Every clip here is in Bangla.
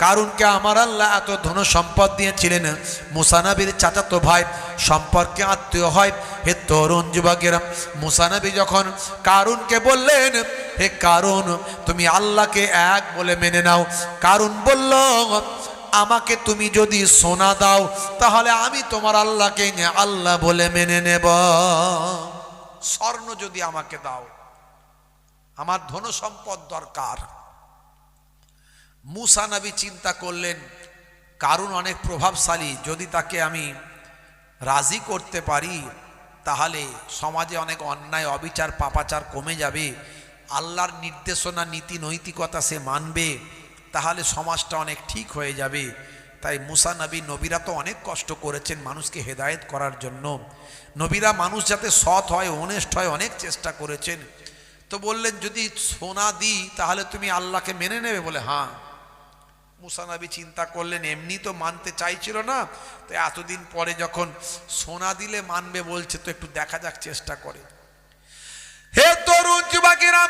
কারুনকে আমার আল্লাহ এত ধন সম্পদ দিয়েছিলেন, মুসা নবীর চাচাতো ভাই সম্পর্কে আত্মীয় হয়। হে তরুণ যুবকেরা, মুসা নবী যখন কারুনকে বললেন, হে কারুন তুমি আল্লাহকে এক বলে মেনে নাও। কারুন বলল, আমাকে তুমি যদি সোনা দাও তাহলে আমি তোমার আল্লাহকে আল্লাহ বলে মেনে নেব। স্বর্ণ যদি আমাকে দাও, আমার ধন সম্পদ দরকার। মুসা নবী চিন্তা করলেন, কারুন অনেক প্রভাবশালী, যদি তাকে আমি রাজি করতে পারি তাহলে সমাজে অনেক অন্যায় অবিচার পাপাচার কমে যাবে, আল্লাহর নির্দেশনা নীতি নৈতিকতা সে মানবে, তাহলে সমাজটা অনেক ঠিক হয়ে যাবে। তাই মুসা নবী, নবীরা তো অনেক কষ্ট করেছেন মানুষকে হেদায়েত করার জন্য, নবীরা মানুষ যাতে সৎ হয় অনেস্ট হয় অনেক চেষ্টা করেছেন। তো বললেন, যদি সোনা দিই তাহলে তুমি আল্লাহকে মেনে নেবে? বলে হ্যাঁ। মুসা নবী চিন্তা করলেন, এমনি তো মানতে চাইছিল না, তো এতদিন পরে যখন সোনা দিলে মানবে বলছে, তো একটু দেখা যাক, চেষ্টা করে। হে তরুণ যুবকেরা,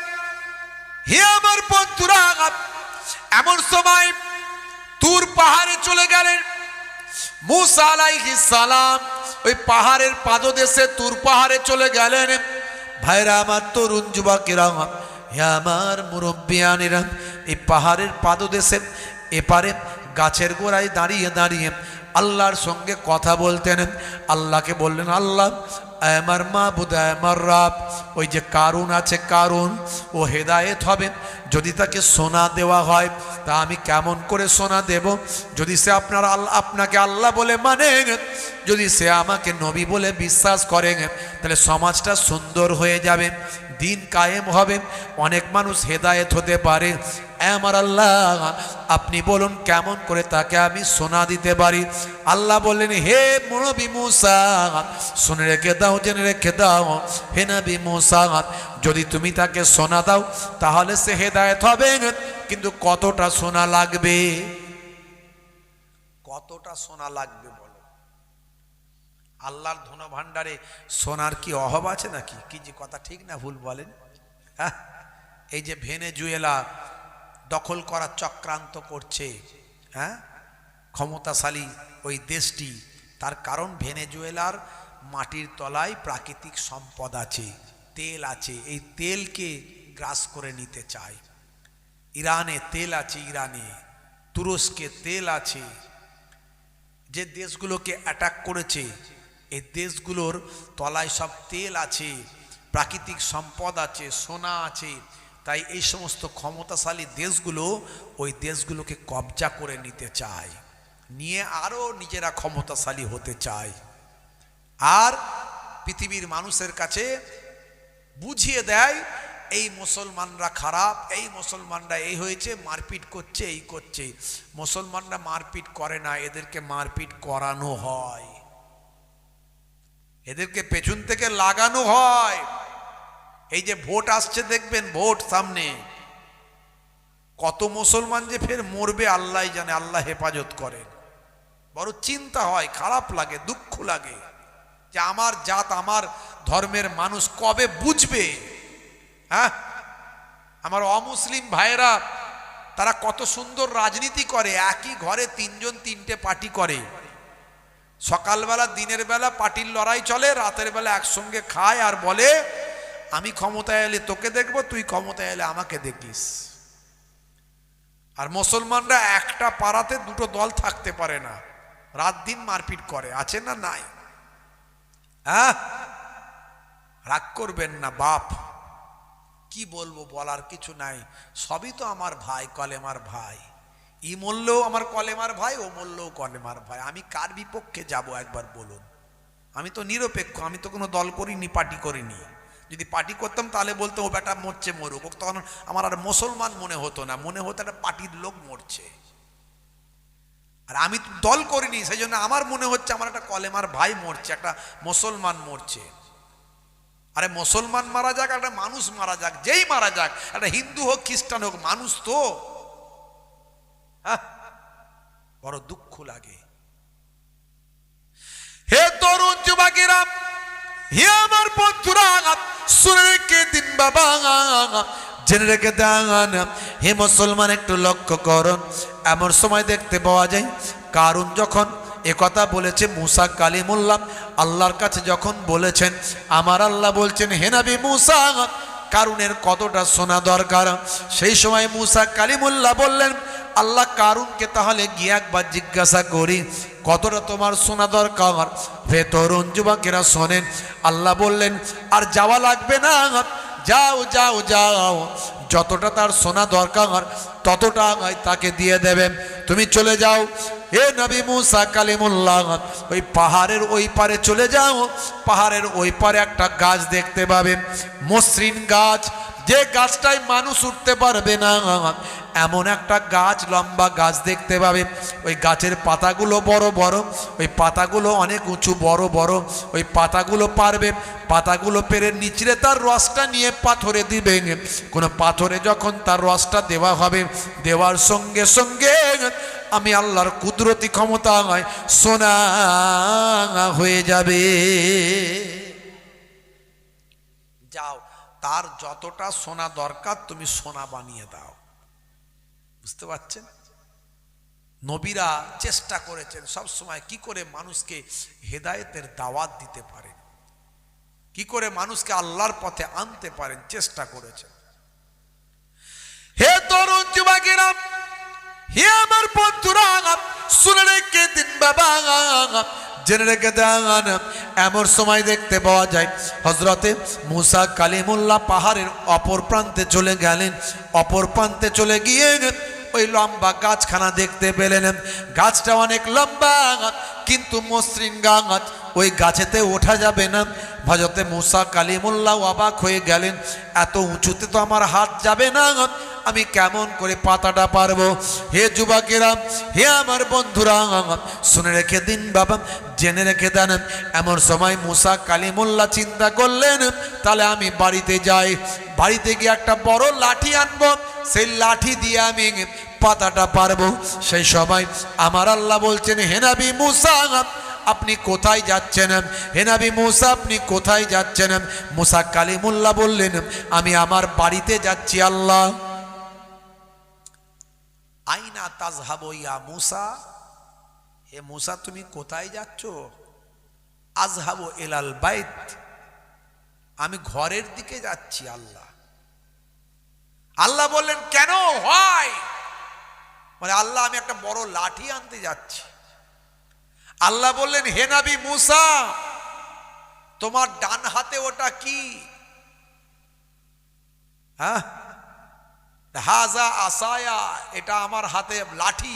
হে আমার বন্ধুরা, এমন সময় তুর পাহাড়ে চলে গেলেন মুসা আলাইহিস সালাম। ওই পাহাড়ের পাদদেশে তুর পাহাড়ে চলে গেলেন। ভাইরা আমার, তরুণ যুবকেরা, হে আমার মুরব্বিয়ানেরা, এই পাহাড়ের পাদদেশে এপারে গাছের গোড়ায় দাঁড়িয়ে দাঁড়িয়ে আল্লাহর সঙ্গে কথা বলতেন। আল্লাহকে বললেন, আল্লাহ আমার মাবুদ, আমার রব, ওই যে কারুন আছে, কারুন ও হেদায়েত হবে, যদি তাকে সোনা দেওয়া হয় তা আমি কেমন করে সোনা দেব? যদি সে আপনাকে আল্লাহ বলে মানে, যদি সে আমাকে নবী বলে বিশ্বাস করে, তাহলে সমাজটা সুন্দর হয়ে যাবে, দিন কায়েম হবে, অনেক মানুষ হেদায়েত হতে পারে। আমার আল্লাহ, আপনি বলুন কেমন করে তাকে আমি সোনা দিতে পারি? আল্লাহ বললেন, হে নবী মুসা, শুনে রেখে দাও, জেনে রেখে দাও, হে নবী মুসা, যদি তুমি তাকে সোনা দাও তাহলে সে হেদায়েত হবে, কিন্তু কতটা সোনা লাগবে? কতটা সোনা লাগবে বলো? আল্লাহর ধন ভাণ্ডারে সোনার কি অভাব আছে নাকি? কি যে কথা, ঠিক না ভুল বলেন? হ্যাঁ, এই যে ভেনেজুয়েলা দখল করার চক্রান্ত করছে, হ্যাঁ, ক্ষমতাশালী ওই দেশটি, তার কারণ ভেনেজুয়েলার মাটির তলায় প্রাকৃতিক সম্পদ আছে, তেল আছে, এই তেলকে গ্রাস করে নিতে চায়। ইরানে তেল আছে, ইরানে, তুরস্কে তেল আছে। যে দেশগুলোকে অ্যাটাক করেছে এই দেশগুলোর তলায় সব তেল আছে, প্রাকৃতিক সম্পদ আছে, সোনা আছে। তাই এই সমস্ত ক্ষমতাশালী দেশগুলো ওই দেশগুলোকে কবজা করে নিতে চায়, নিয়ে আরও নিজেরা ক্ষমতাশালী হতে চায়, আর পৃথিবীর মানুষের কাছে বুঝিয়ে দেয় এই মুসলমানরা খারাপ, এই মুসলমানরা এই হয়েছে, মারপিট করছে, এই করছে। মুসলমানরা মারপিট করে না, এদেরকে মারপিট করানো হয়, এদেরকে পেছন থেকে লাগানো হয়। এই যে ভোট আসছে দেখবেন, ভোট সামনে, কত মুসলমান যে ফের মরবে আল্লাহ জানে, আল্লাহ হেফাজত করেন। বড় চিন্তা হয়, খারাপ লাগে, দুঃখ লাগে যে আমার জাত, আমার ধর্মের মানুষ কবে বুঝবে? হ্যাঁ, আমার অমুসলিম ভাইয়েরা তারা কত সুন্দর রাজনীতি করে, একই ঘরে তিনজন তিনটে পার্টি করে, সকালবেলা দিনের বেলা পার্টির লড়াই চলে, রাতের বেলা একসঙ্গে খায় আর বলে আমি ক্ষমতায় এলে তোকে দেখবো, তুই ক্ষমতায় এলে আমাকে দেখিস। আর মুসলমানরা একটা পাড়াতে দুটো দল থাকতে পারে না, রাত দিন মারপিট করে, আছে না নাই? হ্যাঁ, রাগ করবেন না বাপ, কি বলবো, বলার কিছু নাই, সবই তো আমার ভাই, কলেমার ভাই। ই মরলেও আমার কলেমার ভাই, ও মরলেও কলেমার ভাই। আমি কার বিপক্ষে যাব একবার বলুন? আমি তো নিরপেক্ষ, আমি তো কোনো দল করিনি, পার্টি করিনি। যদি পার্টি করতাম তাহলে বলতো ও বেটা মরছে, মরুক, তখন আমার আর মুসলমান মনে হতো না, মনে হতো একটা পার্টির লোক মরছে। আর আমি দল করিনি, সেই জন্য আমার মনে হচ্ছে আমার একটা কলেমার ভাই মরছে, একটা মুসলমান মরছে। আরে মুসলমান মারা যাক, একটা মানুষ মারা যাক, যেই মারা যাক, একটা হিন্দু হোক খ্রিস্টান হোক, মানুষ তো। বড় দুঃখ লাগে। হে তরুণ যুবকেরা, হে আমার বন্ধুরা, শুনে রেখে দিন বাবা, জেনে রেখে দেন হে মুসলমান, একটু লক্ষ্য করুন। এমন সময় দেখতে পাওয়া যায় কারুন যখন একথা বলেছে মুসা কালিমুল্লাহ আল্লাহর কাছে যখন বলেছেন, আমার আল্লাহ বলছেন হে নবী মুসা কারুনের কতটা সোনা দরকার। সেই সময় মুসা কালিমুল্লাহ বললেন, আল্লাহ কারুনকে তাহলে গিয়ে একবার জিজ্ঞাসা করি কতটা তোমার সোনা দরকার। হে তরুণ যুবকেরা শোনেন, আল্লাহ বললেন আর যাওয়া লাগবে না, যাও যাও যাও, যতটা তার সোনা দরকার ততটা তাকে দিয়ে দেবেন, তুমি চলে যাও। হে নবী মুসা কালিমুল্লাহ ওই পাহাড়ের ওই পারে চলে যাও। পাহাড়ের ওই পারে একটা গাছ দেখতে পাবেন, মসৃণ গাছ, যে গাছটায় মানুষ উঠতে পারবে না এমন একটা গাছ, লম্বা গাছ দেখতে পাবে। ওই গাছের পাতাগুলো বড় বড়, ওই পাতাগুলো অনেক উঁচু বড় বড়। ওই পাতাগুলো পারবে, পাতাগুলো পেরে নিচড়ে তার রসটা নিয়ে পাথরে দিবেন। কোনো পাথরে যখন তার রসটা দেওয়া হবে, দেওয়ার সঙ্গে সঙ্গে আমি আল্লাহর কুদরতি ক্ষমতা সোনা হয়ে যাবে। যাও, তার যতটা সোনা দরকার তুমি সোনা বানিয়ে দাও। বুঝতে পারছেন? নবীরা চেষ্টা করেছেন সব সময় কি করে মানুষকে হেদায়েতের দাওয়াত দিতে পারেন, কি করে মানুষকে আল্লাহর পথে আনতে পারেন, চেষ্টা করেছেন। হে তরুণ যুবকেরা, হে আমার বন্ধুরা, শুনে রেখে দিন বাবা, জেনে রেখে দেন। এমন সময় দেখতে পাওয়া যায় হযরতে মুসা কালিমুল্লাহ পাহাড়ের অপর প্রান্তে চলে গেলেন। অপর প্রান্তে চলে গিয়ে ওই লম্বা গাছখানা দেখতে পেলেন। গাছটা অনেক লম্বা কিন্তু মসৃণ গাছ, ওই গাছেতে ওঠা যাবে না। হযরতে মুসা কালিমুল্লাহ অবাক হয়ে গেলেন, এত উঁচুতে তো আমার হাত যাবে না, আমি কেমন করে পাতাটা পারবো। হে যুবকেরা, হে আমার বন্ধুরা, শুনে রেখে দিন বাবা, জেনে রেখে দেন। এমন সময় মুসা কালিমুল্লাহ চিন্তা করলেন, তাহলে আমি বাড়িতে যাই, বাড়িতে গিয়ে একটা বড় লাঠি আনবো, সেই লাঠি দিয়ে আমি পাতাটা পারবো। সেই সময় আমার আল্লাহ বলছেন, হে নবী মুসা আপনি কোথায় যাচ্ছেন? হে নবী মুসা আপনি কোথায় যাচ্ছেন? মুসা কালিমুল্লাহ বললেন, আমি আমার বাড়িতে যাচ্ছি। আল্লাহ, আইনা তাজহাবু ইয়া মুসা, হে মুসা তুমি কোথায় যাচ্ছ? আজহাবু ইলাল বাইত, আমি ঘরের দিকে যাচ্ছি। আল্লাহ আল্লাহ বললেন কেন হয়? মানে আল্লাহ আমি একটা বড় লাঠি আনতে যাচ্ছি। আল্লাহ বললেন, হে নবী মুসা তোমার ডান হাতে ওটা কি? হ্যাঁ, হাজা আসায়া, এটা আমার হাতে লাঠি।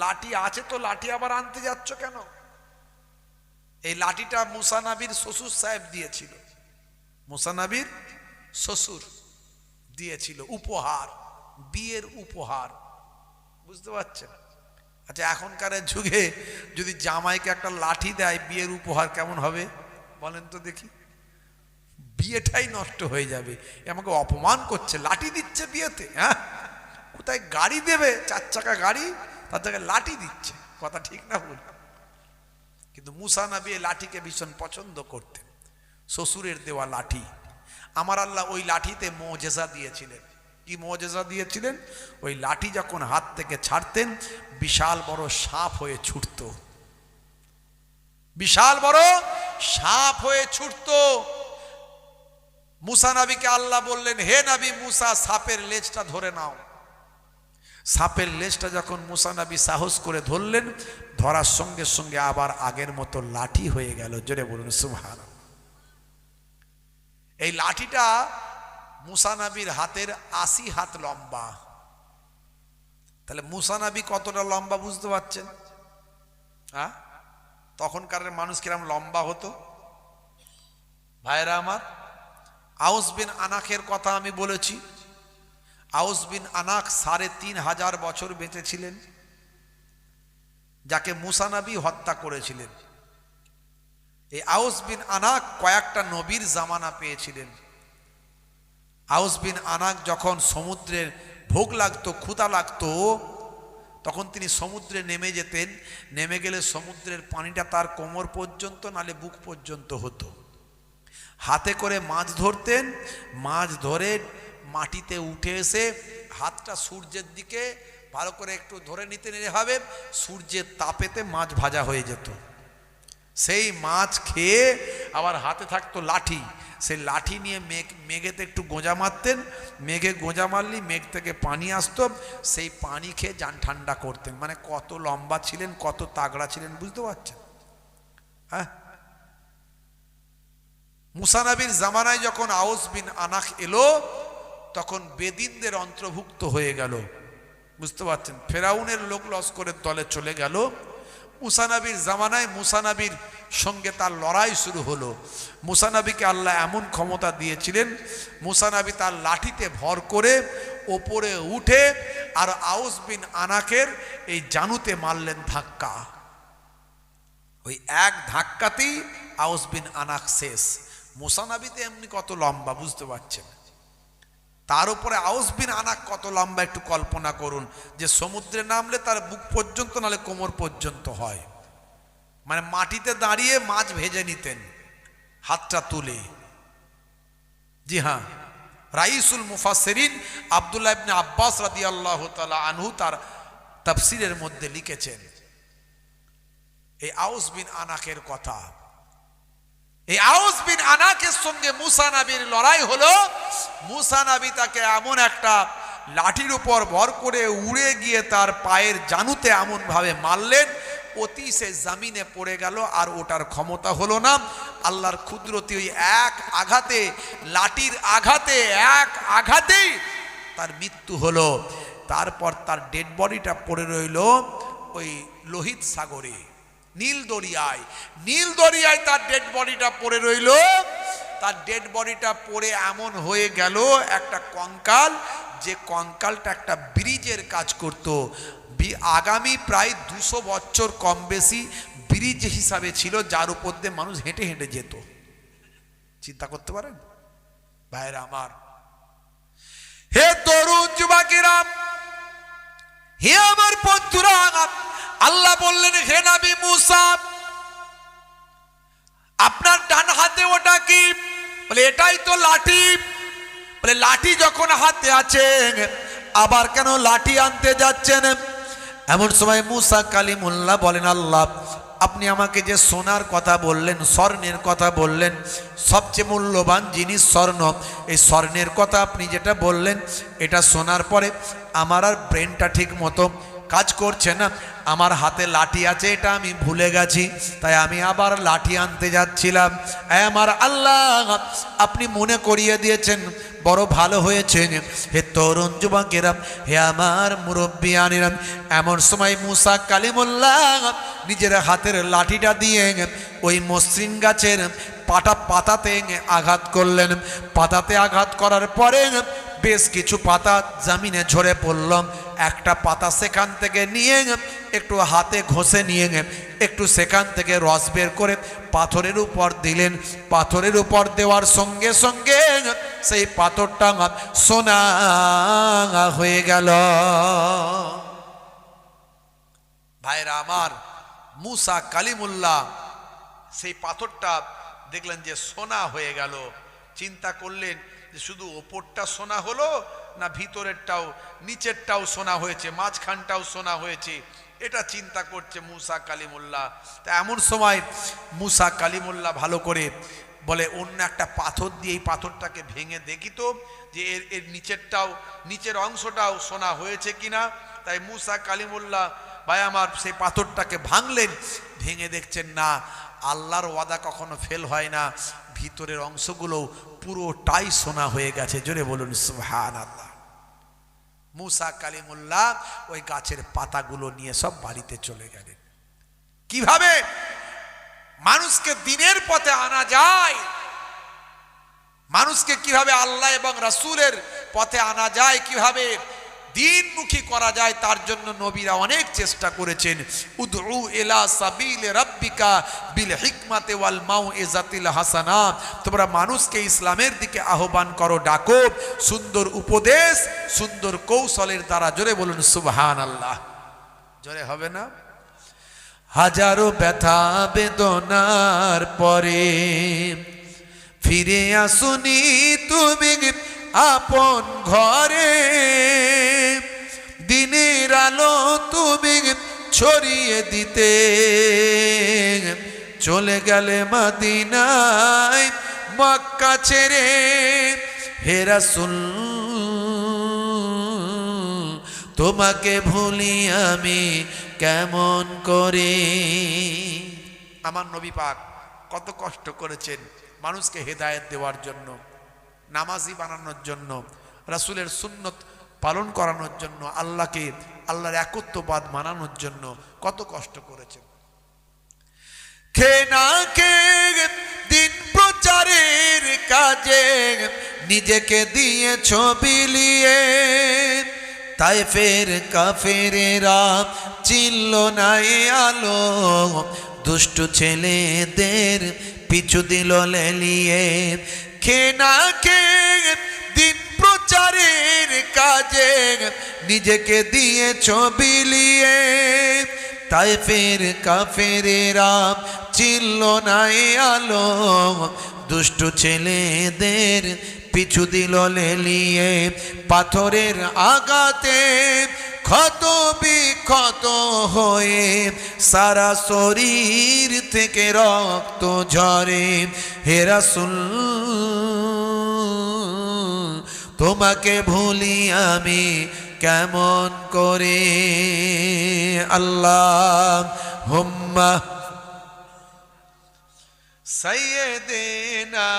লাঠি আছে তো লাঠি আবার আনতে যাচ্ছ কেন? এই লাঠিটা মুসা নবীর শ্বশুর সাহেব দিয়েছিল, মুসা নবীর শ্বশুর দিয়েছিল উপহার, বিয়ের উপহার। বুঝতে পারছেন? আচ্ছা, এখনকার যুগে যদি জামাইকে একটা লাঠি দেয় বিয়ের উপহার, কেমন হবে বলেন তো দেখি? বিয়েটাই নষ্ট হয়ে যাবে। আমাকে অপমান করছে, লাঠি দিচ্ছে বিয়েতে। হ্যাঁ, কোথায় গাড়ি দেবে, 4 চাকা গাড়ি, তার জায়গায় লাঠি দিচ্ছে। কথা ঠিক না ভুল? কিন্তু মুসা নবী এই লাঠিকে ভীষণ পছন্দ করতেন, শ্বশুরের দেওয়া লাঠি। আমার আল্লাহ ওই লাঠিতে মুজিজা দিয়েছিলেন। কি মুজিজা দিয়েছিলেন? ওই লাঠি যখন হাত থেকে ছাড়তেন বিশাল বড় সাপ হয়ে ছুটত, বিশাল বড় সাপ হয়ে ছুটত। মুসা নবীকে আল্লাহ বললেন, হে নবী মুসা সাপের লেজটা ধরে নাও। সাপের লেজটা যখন মুসা নবী সাহস করে ধরলেন, ধরার সঙ্গে সঙ্গে আবার আগের মতো লাঠি হয়ে গেল। জোরে বলুন সুবহানাল্লাহ। এই লাঠিটা মুসা নবীর হাতের 80 হাত লম্বা। তাহলে মুসা নবী কতটা লম্বা বুঝতে পারছেন? হ্যাঁ, তখনকার মানুষ কিরম লম্বা হতো ভাইরা আমার। আউস বিন আনাকের কথা আমি বলেছি। আউস বিন আনাক 3500 বছর বেঁচে ছিলেন, যাকে মুসা নবী হত্যা করেছিলেন। এই আউস বিন আনাক কয়েকটা নবীর জামানা পেয়েছিলেন। আউস বিন আনাক যখন সমুদ্রের ভোগ লাগতো, ক্ষুধা লাগতো, তখন তিনি সমুদ্রে নেমে যেতেন। নেমে গেলে সমুদ্রের পানিটা তার কোমর পর্যন্ত নালে বুক পর্যন্ত হতো। হাতে করে মাছ ধরতেন, মাছ ধরে মাটিতে উঠে এসে হাতটা সূর্যের দিকে ভালো করে একটু ধরে নিতে হবে, সূর্যের তাপেতে মাছ ভাজা হয়ে যেত। সেই মাছ খেয়ে আবার হাতে থাকতো লাঠি, সেই লাঠি নিয়ে মেঘেতে একটু গোঁজা মারতেন, মেঘে গোঁজা মারলি মেঘ থেকে পানি আসতো, সেই পানি খেয়ে যান ঠান্ডা করতেন। মানে কত লম্বা ছিলেন, কত তাগড়া ছিলেন, বুঝতে পারছেন? হ্যাঁ, মুসা নবীর জামানায় যখন আউস বিন আনাক এলো তখন বেদিনদের অন্তর্ভুক্ত হয়ে গেল, বুঝতে পারছেন? ফেরাউনের লোক লস্করের দলে চলে গেল। মুসা নবীর জামানায় মুসা নবীর সঙ্গে তার লড়াই শুরু হলো। মুসা নবীকে আল্লাহ এমন ক্ষমতা দিয়েছিলেন, মুসা নবী তার লাঠিতে ভর করে ওপরে উঠে আর আউস বিন আনাকের এই জানুতে মারলেন ধাক্কা। ওই এক ধাক্কাতেই আউস বিন আনাক শেষ। মুসা নবীতে এমনি কত লম্বা, বুঝতে পারছেন? তার উপরে আউস বিন আনাক কত লম্বা একটু কল্পনা করুন, যে সমুদ্রে নামলে তার বুক পর্যন্ত নালে কোমর পর্যন্ত হয়। মানে মাটিতে দাঁড়িয়ে মাছ ভেজে নিতেন হাতটা তুলে। জি হ্যাঁ, রাইসুল মুফাসসিরিন আব্দুল্লাহ ইবনে আব্বাস রাদিয়াল্লাহু তাআলা আনহু তার তাফসীরের মধ্যে লিখেছেন এই আউস বিন আনাকের কথা। এই আউস বিন আনাকের সঙ্গে মুসা নবীর লড়াই হলো। মুসা নবী তাকে এমন একটা লাঠির উপর ভর করে উড়ে গিয়ে তার পায়ের জানুতে এমন ভাবে মারলেন, অতি সে জমিনে পড়ে গেল, আর ওটার ক্ষমতা হলো না। আল্লাহর কুদরতি ওই এক আঘাতে, লাঠির আঘাতে, এক আঘাতেই তার মৃত্যু হলো। তারপর তার ডেড বডিটা পড়ে রইল ওই লোহিত সাগরে, নীল দরিয়ায়। নীল দরিয়ায় তার ডেড বডিটা পড়ে রইল। তার ডেড বডিটা পড়ে এমন হয়ে গেল একটা কঙ্কাল, যে কঙ্কালটা একটা ব্রিজের কাজ করত। আগামী প্রায় 200 বছর কম বেশি ব্রিজ হিসাবে ছিল, যার উপর দিয়ে মানুষ হেঁটে হেঁটে যেত। চিন্তা করতে পারেন ভাইরা আমার। হে তরুণ যুবকেরা, হে আমার বন্ধুরা, আল্লাহ বললেন হে নবী মুসা, আপনার ডান হাতে ওটা কি? বলে এটাই তো লাঠি। বলে লাঠি যখন হাতে আছে আবার কেন লাঠি আনতে যাচ্ছেন? এমন সময় মুসা কালিমুল্লাহ বলেন, আল্লাহ আপনি আমাকে যে সোনার কথা বললেন, স্বর্ণের কথা বললেন, সবচেয়ে মূল্যবান জিনিস স্বর্ণ, এই স্বর্ণের কথা আপনি যেটা বললেন, এটা শোনার পরে আমার আর ব্রেনটা ঠিক মতো কাজ করছে না। আমার হাতে লাঠি আছে এটা আমি ভুলে গেছি, তাই আমি আবার লাঠি আনতে যাচ্ছিলাম। আমার আল্লাহ আপনি মনে করিয়ে দিয়েছেন, বড় ভালো হয়েছে। হে তরুণ যুবকেরা, হে আমার মুরব্বিয়ানেরা, এমন সময় মুসা কালিমুল্লাহ নিজের হাতের লাঠিটা দিয়ে ওই মসৃণ গাছের পাতাতে আঘাত করলেন। পাতাতে আঘাত করার পরে বেশ কিছু পাতা জমিনে ঝরে পড়ল। একটা পাতা সেখান থেকে নিয়ে একটু হাতে ঘষে নিয়ে একটু সেখান থেকে রস বের করে পাথরের উপর দিলেন। পাথরের উপর দেওয়ার সঙ্গে সঙ্গে সেই পাথরটা সোনা হয়ে গেল। ভাইরা আমার, মুসা কালিমুল্লাহ সেই পাথরটা দেখলেন যে সোনা হয়ে গেল। চিন্তা করলেন যে শুধু ওপরটা সোনা হলো না ভিতরেরটাও, নিচেরটাও সোনা হয়েছে, মাঝখানটাও সোনা হয়েছে, এটা চিন্তা করছে মুসা কালিমুল্লাহ। তা এমন সময় মুসা কালিমুল্লাহ ভালো করে বলে, অন্য একটা পাথর দিয়ে এই পাথরটাকে ভেঙে দেখি তো যে এর নিচেরটাও, নিচের অংশটাও সোনা হয়েছে কিনা। তাই মুসা কালিমুল্লাহ ভাই আমার সেই পাথরটাকে ভাঙলেন। ভেঙে দেখছেন না, আল্লাহর ওয়াদা কখনো ফেল হয় না, ভিতরের অংশগুলো পুরোটাই সোনা হয়ে গেছে। জোরে বলুন সুবহানাল্লাহ। মুসা কালিমুল্লাহ ওই গাছের পাতাগুলো নিয়ে সব বাড়িতে চলে গেলেন। কিভাবে মানুষকে দিনের পথে আনা যায়, মানুষকে কিভাবে আল্লাহ এবং রাসূলের পথে আনা যায়, কিভাবে দিনমুখী করা যায়, তার জন্য নবীরা অনেক চেষ্টা করেছেন। উদউ ইলা সাবিলি রাব্বিকা বিল হিকমাতি ওয়াল মাউইজাতিল হাসানা, তোমরা মানুষকে ইসলামের দিকে আহ্বান করো, ডাকো সুন্দর উপদেশ, সুন্দর কৌশলের দ্বারা। জোরে বলুন সুবহানাল্লাহ। জোরে হবে না? হাজারো ব্যথা বেদনার পরে ফিরে আসুনি তুমি আপন ঘরে, দিনের আলো তুমি ছড়িয়ে দিতে চলে গেলে মদিনায় মক্কা ছেড়ে। হে রাসূল তোমাকে ভুলি আমি কেমন করে। আমার নবী পাক কত কষ্ট করেছেন মানুষকে হেদায়েত দেওয়ার জন্য, নামাজি বানানোর জন্য, রাসূলের সুন্নত পালন করানোর জন্য, আল্লাহকে আল্লাহর একত্ববাদ মানানোর জন্য কত কষ্ট করেছেন। খেয়ে না খেয়ে দিন প্রচারের কাজে নিজেকে দিয়েছ বিলিয়ে, তায়েফের কাফেরেরা চিনল না এ আলো, দুষ্ট ছেলেদের পিছু দিল লেলিয়ে। খেয়ে না খেয়ে দিন প্রচারের কাজে নিজেকে দিয়েছ বিলিয়ে, তায়েফের কাফেরেরা চিনল না এ আলো, দুষ্ট ছেলেদের পিছু দিল লেলিয়ে। পাথরের আঘাতে ক্ষত বিক্ষত হয়ে সারা শরীর থেকে রক্ত ঝরে। হে রাসূল তোমাকে ভুলি আমি কেমন করে। আল্লাহুম্মা সাইয়্যিদিনা।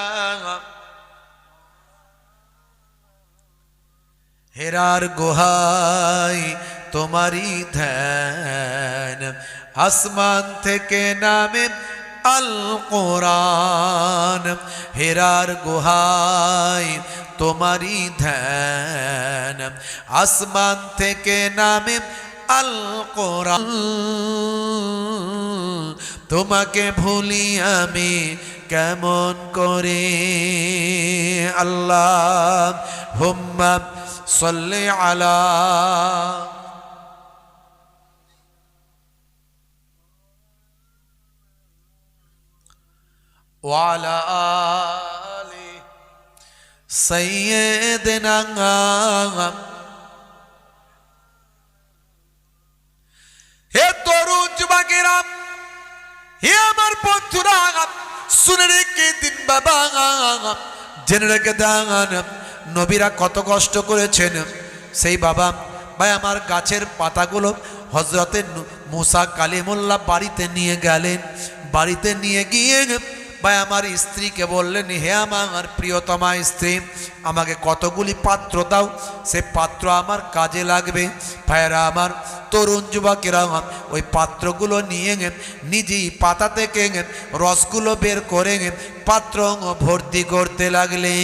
হেরার গুহায় তোমারই ধ্যান, আসমান থেকে নামে আল কোরআন। হেরার গুহায় তোমারই ধ্যান, আসমান থেকে নামে আল কোরআন। তোমাকে ভুলি আমি কেমন করে। আল্লাহুম্মা সাল্লি আলা ওয়া আলা আলি সাইয়্যিদিনা। হে তরুণ যুবকেরা, হে আমার বন্ধুরা, শুনে রেখে দিন বাবা, জেনে রেখে দেন নবীরা কত কষ্ট করেছেন। সেই বাবা ভাই আমার গাছের পাতাগুলো হযরতে মুসা কালিমুল্লাহ বাড়িতে নিয়ে গেলেন। বাড়িতে নিয়ে গিয়ে ভাই আমার স্ত্রীকে বললেন, হে আমার প্রিয়তমা স্ত্রী, আমাকে কতগুলি পাত্র দাও, সে পাত্র আমার কাজে লাগবে। ভাইয়েরা আমার, তরুণ যুবকেরা ওই পাত্রগুলো নিয়ে নিজেই পাতা থেকে রসগুলো বের করে পাত্র ভর্তি করতে লাগলে।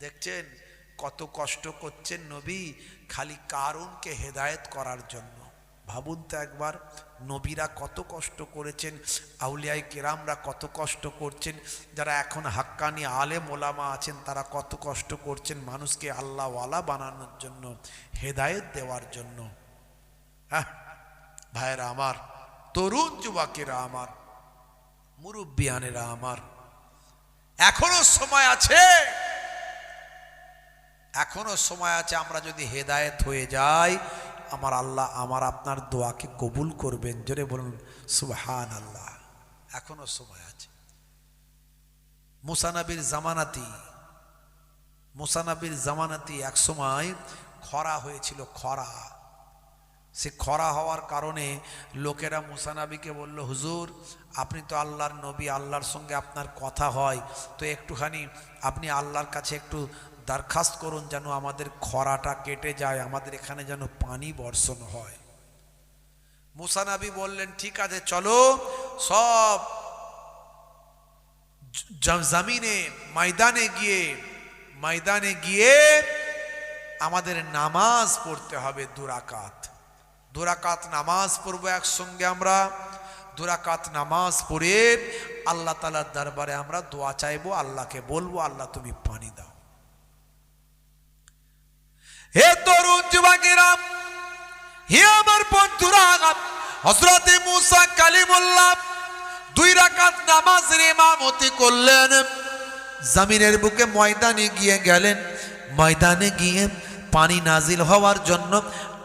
দেখছেন কত কষ্ট করছেন নবী খালি কারুনকে হেদায়েত করার জন্য। ভাবুন তো একবার, নবীরা কত কষ্ট করেছেন, আউলিয়ায়ে কেরামরা কত কষ্ট করছেন, যারা এখন হাক্কানি আলেম ওলামা আছেন তারা কত কষ্ট করছেন মানুষকে আল্লাহওয়ালা বানানোর জন্য, হেদায়েত দেওয়ার জন্য। হ্যাঁ ভাইয়েরা আমার, তরুণ যুবকেরা আমার, মুরব্বিয়ানেরা আমার, এখনো সময় আছে, এখনো সময় আছে। আমরা যদি হেদায়েত হয়ে যাই, আমার আল্লাহ আমার আপনার দোয়াকে কবুল করবেন। জোরে বলুন সুবহানাল্লাহ। এখনো সময় আছে। মুসা নবীর জামানাতি এক সময় খরা হয়েছিল, খরা। সে খরা হওয়ার কারণে লোকেরা মুসা নবীকে বলল, হুজুর আপনি তো আল্লাহর নবী, আল্লাহর সঙ্গে আপনার কথা হয়, তো একটুখানি আপনি আল্লাহর কাছে একটু দরখাস্ত করুন যেন আমাদের খরাটা কেটে যায়, আমাদের এখানে যেন পানি বর্ষণ হয়। মুসা নবী বললেন, ঠিক আছে চলো সব জমিনে ময়দানে গিয়ে আমাদের নামাজ পড়তে হবে, দুরাকাত নামাজ পড়বো একসঙ্গে আমরা। দুরাকাত নামাজ পড়ে আল্লাহ তাআলার দরবারে আমরা দোয়া চাইবো, আল্লাহকে বলবো আল্লাহ তুমি পানি দাও। হে তরুণ যুবকেরা, হে আমার বন্ধুরা, হযরতে মুসা কালিমুল্লাহ 2 রাকাত নামাজের ইমামতি করলেন। জমিনের বুকে ময়দানে গিয়ে গেলেন। ময়দানে গিয়ে পানি নাজিল হওয়ার জন্য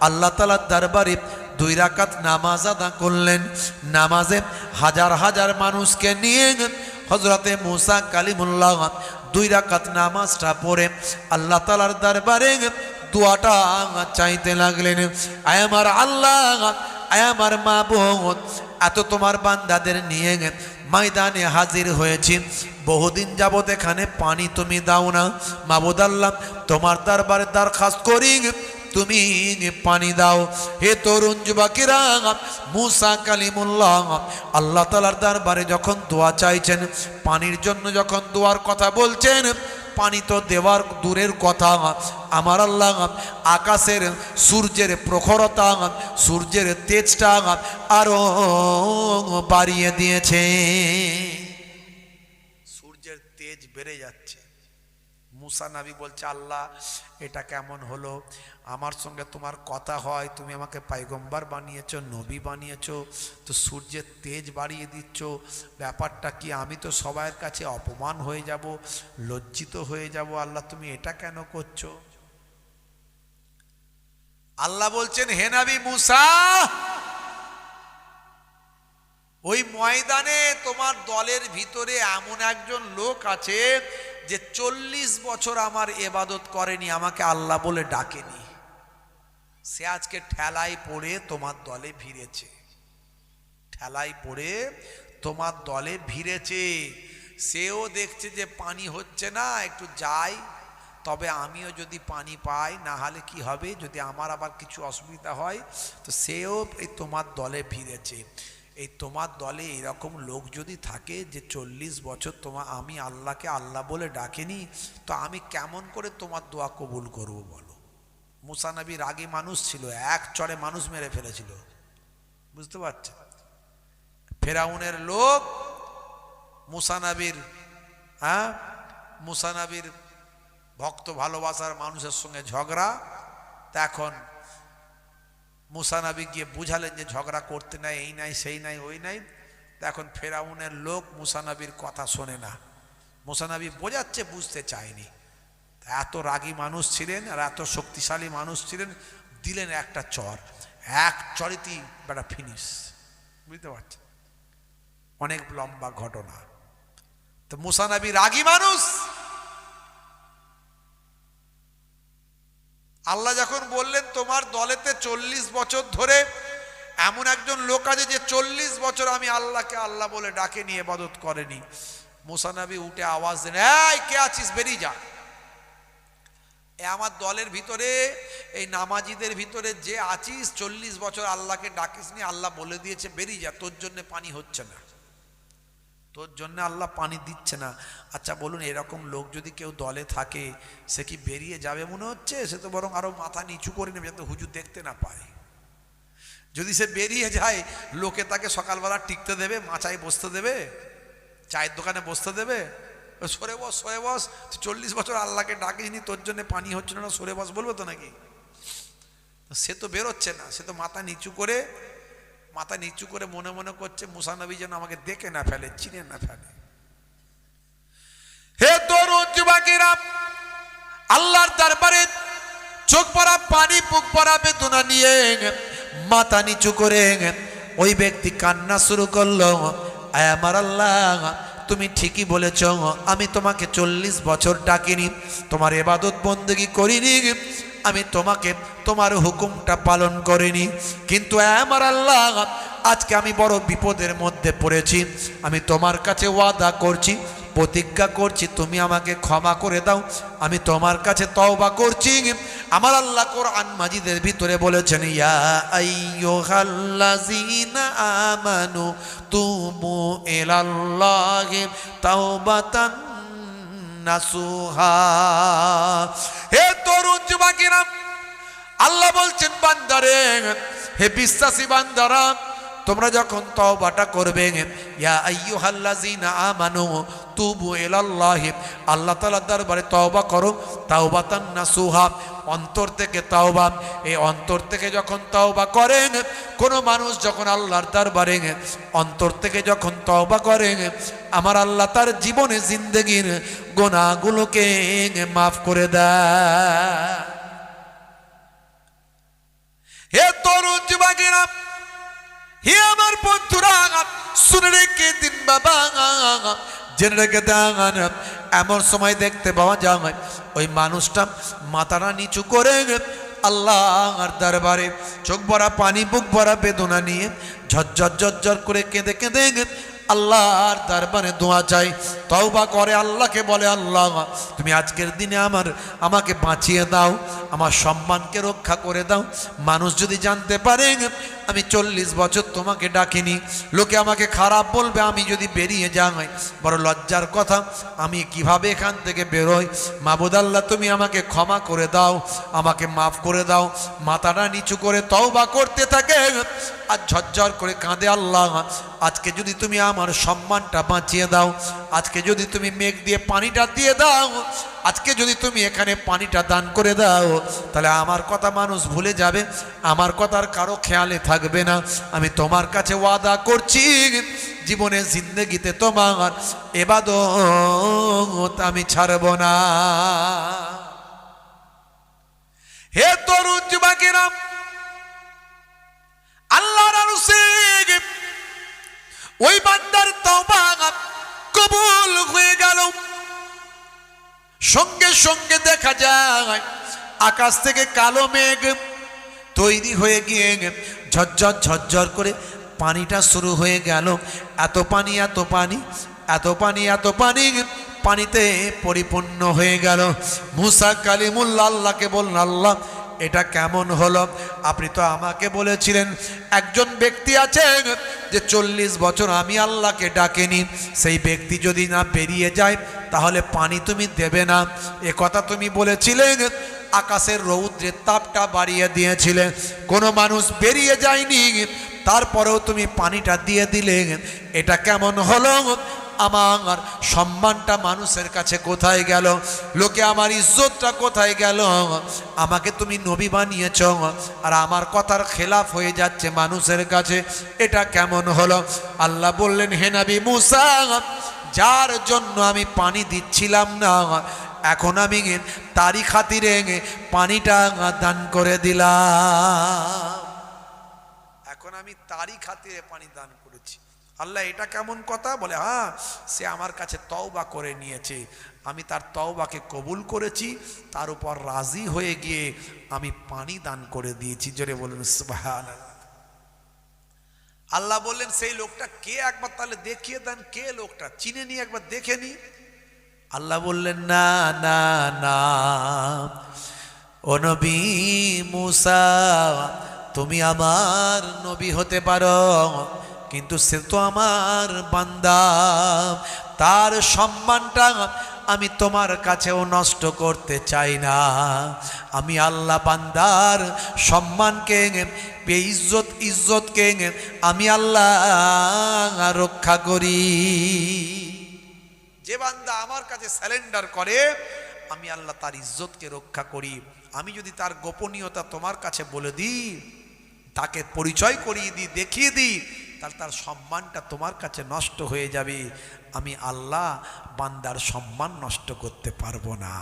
আল্লাহ তাআলার দরবারে 2 রাকাত নামাজ আদা করলেন। নামাজে হাজার হাজার মানুষকে নিয়ে হযরতে মুসা কালিমুল্লাহ 2 রাকাত নামাজটা পড়ে আল্লাহ তাআলার দরবারে দোয়াটা চাইতে লাগলেন। আয় আমার আল্লাহ, আয় আমার মাবুদ, এত তোমার বান্দাদের নিয়ে ময়দানে হাজির হয়েছি, বহুদিন যাবত এখানে পানি তুমি দাও না। মাবুদ আল্লাহ, তোমার দরবারে দরখাস্ত করি তুমি পানি দাও। হে তরুণ যুবকেরা, মুসা কালিমুল্লাহ আল্লাহ তাআলার দরবারে যখন দোয়া চাইছেন, পানির জন্য যখন দোয়ার কথা বলছেন, পানি তো দেওয়ার দূরের কথা, আমার আল্লাহ আকাশের সূর্যের প্রখরতা, সূর্যের তেজটা আরো বাড়িয়ে দিয়েছে। সূর্যের তেজ বেড়ে যাচ্ছে। মুসা নবী বলছে, আল্লাহ এটা কেমন হলো? আমার সঙ্গে তোমার কথা হয়, তুমি আমাকে পয়গম্বর বানিয়েছো, নবী বানিয়েছো, তো সূর্যের তেজ বাড়িয়ে দিচ্ছ, ব্যাপারটা কি? আমি তো সবার কাছে অপমান হয়ে যাব, লজ্জিত হয়ে যাব। আল্লাহ তুমি এটা কেন করছো? আল্লাহ বলছেন, হে নবী মুসা, ওই ময়দানে তোমার দলের ভিতরে এমন একজন লোক আছে যে 40 বছর আমার ইবাদত করেনি, আমাকে আল্লাহ বলে ডাকেনি। সে আজকে ঠেলায় পড়ে তোমার দলে ভিড়েছে, ঠেলায় পড়ে তোমার দলে ভিড়েছে। সেও দেখছে যে পানি হচ্ছে না, একটু যাই, তবে আমিও যদি পানি পাই, না হলে কি হবে, যদি আমার আবার কিছু অসুবিধা হয়, তো সেও এই তোমার দলে ভিড়েছে। এই তোমার দলে এরকম লোক যদি থাকে যে 40 বছর আমি আল্লাহকে আল্লাহ বলে ডাকেনি, তো আমি কেমন করে তোমার দোয়া কবুল করব বলো? মুসা নবী রাগী মানুষ ছিল, এক চড়ে মানুষ মেরে ফেলেছিল, বুঝতে পারছেন? ফেরাউনের লোক মুসা নবীর মুসা নবীর ভক্ত ভালোবাসার মানুষের সঙ্গে ঝগড়া। তা এখন মুসা নবী গিয়ে বুঝালেন যে ঝগড়া করতে নাই, এই নাই সেই নাই ওই নাই। তা এখন ফেরাউনের লোক মুসা নবীর কথা শোনে না। মুসা নবী বোঝাচ্ছে, বুঝতে চায়নি। এত রাগী মানুষ ছিলেন আর এত শক্তিশালী মানুষ ছিলেন, দিলেন একটা চর, এক চরিতেই বেটা ফিনিশ, বুঝতে পারছেন? অনেক লম্বা ঘটনা। তো মুসা নবী রাগী মানুষ। আল্লাহ যখন বললেন তোমার দলেতে 40 বছর ধরে এমন একজন লোক আছে যে 40 বছর আমি আল্লাহকে আল্লাহ বলে ডাকে নিয়ে ইবাদত করেনি, মুসা নবী উঠে আওয়াজ দেন, এই কে আছিস, বেরিয়ে যা। আমার দলের ভিতরে, এই নামাজিদের ভিতরে যে আছিস, 40 বছর আল্লাহকে ডাকিসনি, আল্লাহ বলে দিয়েছে বেরিয়ে যা, তোর জন্য পানি হচ্ছে না, তোর জন্য আল্লাহ পানি দিচ্ছে না। আচ্ছা বলুন, এরকম লোক যদি কেউ দলে থাকে, সে কি বেরিয়ে যাবে মনে হচ্ছে? সে তো বরং আরো মাথা নিচু করে নেবে যাতে হুজুর দেখতে না পায়। যদি সে বেরিয়ে যায়, লোকে তাকে সকালবেলা টিকতে দেবে, মাচায় বসতে দেবে, চায়ের দোকানে বসতে দেবে? সরে বস, সরে বস, 40 বছর আল্লাহকে ডাকিসনি, তোর জন্য পানি হচ্ছে না, সরে বস বলবে তো নাকি? সে তো বেরোচ্ছে না, সে তো মাথা নিচু করে মনে মনে করছে মুসা নবী যেন আমাকে দেখে না ফেলে, চিনে না ফেলে। হে তরুণ যুবকেরা, আল্লাহর দরবারে চোখ পড়া পানি, বুক পড়া বেদনা নিয়ে মাথা নিচু করে ওই ব্যক্তি কান্না শুরু করলো। আয় আমার আল্লাহ, তুমি ঠিকই বলেছ, আমি তোমাকে 40 বছর ডাকিনি, তোমার ইবাদত বন্দেগী করিনি, আমি তোমাকে তোমার হুকুমটা পালন করিনি, কিন্তু আমার আল্লাহ আজকে আমি বড় বিপদের মধ্যে পড়েছি। আমি তোমার কাছে ওয়াদা করছি, প্রতিজ্ঞা করছি, তুমি আমাকে ক্ষমা করে দাও। আমি তোমার কাছে তওবা করছি। আমার আল্লাহ কোরআন মাজিদের ভিতরে বলেছেন, ইয়া আইয়ুহাল্লাযীনা আমানু তুবু ইলাল্লাহি তাওবাতান নাসুহা। হে তরুণ যুবকেরা, আল্লাহ বলছেন বান্দারে, হে বিশ্বাসী বান্দারা, তোমরা যখন তওবাটা করবে, ইয়া আইয়ুহাল্লাযীনা আমানু তুবু ইলাল্লাহি, আল্লাহ তাআলার দরবারে তওবা করো, তাওবাতান নাসুহা, অন্তর থেকে তওবা। এই অন্তর থেকে যখন তওবা করেন, কোনো মানুষ যখন আল্লাহর দরবারে অন্তর থেকে যখন তওবা করেন, আমার আল্লাহ তার জীবনে জিন্দেগির গুনাহগুলোকে মাফ করে দেয়। হে তরুণ যুবকেরা, হে আমার বন্ধুরা, শুনে রেখে দিন বাবা, জেনে রেখে দেন। এমন সময় দেখতে পাওয়া যায় ওই মানুষটা মাথাটা নিচু করে আল্লাহর দরবারে চোখ ভরা পানি, বুক ভরা বেদনা নিয়ে ঝরঝর ঝরঝর করে কেঁদে কেঁদে আল্লাহর দরবারে দোয়া চাই, তওবা করে, আল্লাহকে বলে, আল্লাহ তুমি আজকের দিনে আমাকে বাঁচিয়ে দাও, আমার সম্মানকে রক্ষা করে দাও। মানুষ যদি জানতে পারে আমি 40 বছর তোমাকে ডাকিনি, লোকে আমাকে খারাপ বলবে, আমি যদি বেরিয়ে যাই বড় লজ্জার কথা, আমি কিভাবে এখান থেকে বেরোই। মাবুদ আল্লাহ তুমি আমাকে ক্ষমা করে দাও, আমাকে মাফ করে দাও। মাথাটা নিচু করে তওবা করতে থাকে আর ঝরঝর করে কাঁদে, আল্লাহ আজকে যদি তুমি আমার সম্মানটা বাঁচিয়ে দাও, আজকে যদি তুমি মেঘ দিয়ে পানিটা দিয়ে দাও, আজকে যদি তুমি এখানে পানিটা দান করে দাও, তাহলে আমার কথা মানুষ ভুলে যাবে, আমার কথার কারো খেয়ালে থাকবে না। আমি তোমার কাছে ওয়াদা করছি জীবনে জিন্দেগিতে তোমার ইবাদত আমি ছাড়ব না। হে তরুণ যুবকেরা, আল্লাহর আরশে ওই বান্দার তওবা কবুল হয়ে গেল। সঙ্গে সঙ্গে দেখা যায় আকাশ থেকে কালো মেঘ তৈরি হয়ে গিয়ে ঝরঝর ঝরঝর করে পানিটা শুরু হয়ে গেল। এত পানি এত পানি এত পানি এত পানি, পানিতে পরিপূর্ণ হয়ে গেল। মুসা কালিমুল্লাহ আল্লাহকে বললেন, আল্লাহ এটা কেমন হলো? আপনি তো আমাকে বলেছিলেন একজন ব্যক্তি আছেন যে 40 বছর আমি আল্লাহকে ডাকেনি, সেই ব্যক্তি যদি না বেরিয়ে যায় তাহলে পানি তুমি দেবে না, এ কথা তুমি বলেছিলেন। আকাশের রৌদ্রের তাপটা বাড়িয়ে দিয়েছিলেন, কোনো মানুষ বেরিয়ে যায়নি, তারপরেও তুমি পানিটা দিয়ে দিলে, এটা কেমন হলো? আমার সম্মানটা মানুষের কাছে কোথায় গেল? লোকে আমার ইজ্জতটা কোথায় গেল? আমাকে তুমি নবী বানিয়েছ আর আমার কথার খেলাফ হয়ে যাচ্ছে মানুষের কাছে, এটা কেমন হলো? আল্লাহ বললেন, হে নবী মুসা, যার জন্য আমি পানি দিচ্ছিলাম না, এখন আমি তারই খাতিরে পানিটা দান করে দিলাম। এখন আমি তারই খাতিরে পানি দান করেছি। আল্লাহ এটা কেমন কথা? বলে, হ্যাঁ, সে আমার কাছে তওবা করে নিয়েছে, আমি তার তওবাকে কবুল করেছি, তার উপর রাজি হয়ে গিয়ে আমি পানি দান করে দিয়েছি। জোরে বলুন সুবহানাল্লাহ। আল্লাহ বললেন, সেই লোকটা কে? একবার তাহলে দেখিয়ে দেন কে লোকটা, চিনে নি, একবার দেখে নি। আল্লাহ বললেন, না না না, ও নবী মুসা, তুমি আমার নবী হতে পারো, কিন্তু সে তো আমার বান্দা, তার সম্মানটা আমি তোমার কাছেও নষ্ট করতে চাই না। আমি আল্লাহ বান্দার সম্মানকে, ইজ্জতকে আমি আল্লাহ রক্ষা করি। যে বান্দা আমার কাছে স্যালেন্ডার করে, আমি আল্লাহ তার ইজ্জতকে রক্ষা করি। আমি যদি তার গোপনীয়তা তোমার কাছে বলে দিই, তাকে পরিচয় করিয়ে দিই, দেখিয়ে দিই, তাহলে তার সম্মানটা তোমার কাছে নষ্ট হয়ে যাবে। আমি আল্লাহ বান্দার সম্মান নষ্ট করতে পারবো না।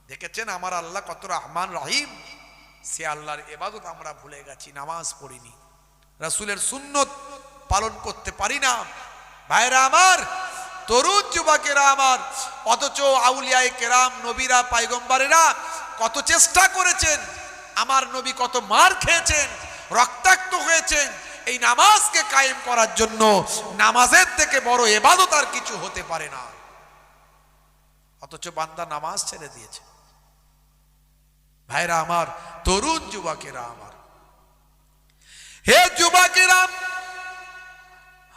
দেখেছেন আমার আল্লাহ কত রহমান রহিম। সে আল্লাহর ইবাদত আমরা ভুলে গেছি, নামাজ পড়িনি, রাসূলের সুন্নত পালন করতে পারি না। ভাইরা আমার, তরুণ যুবকেরা আমার, অথচ আউলিয়ায়ে কেরাম, নবীরা, পয়গম্বরেরা কত চেষ্টা করেছেন, আমার নবী কত মার খেয়েছেন, রক্তাক্ত হয়েছেন এই নামাজকে কায়েম করার জন্য। নামাজের থেকে বড় ইবাদত আর কিছু হতে পারে না, অথচ বান্দা নামাজ ছেড়ে দিয়েছে। ভাইরা আমার, তরুণ যুবকেরা আমার, হে যুবকেরা,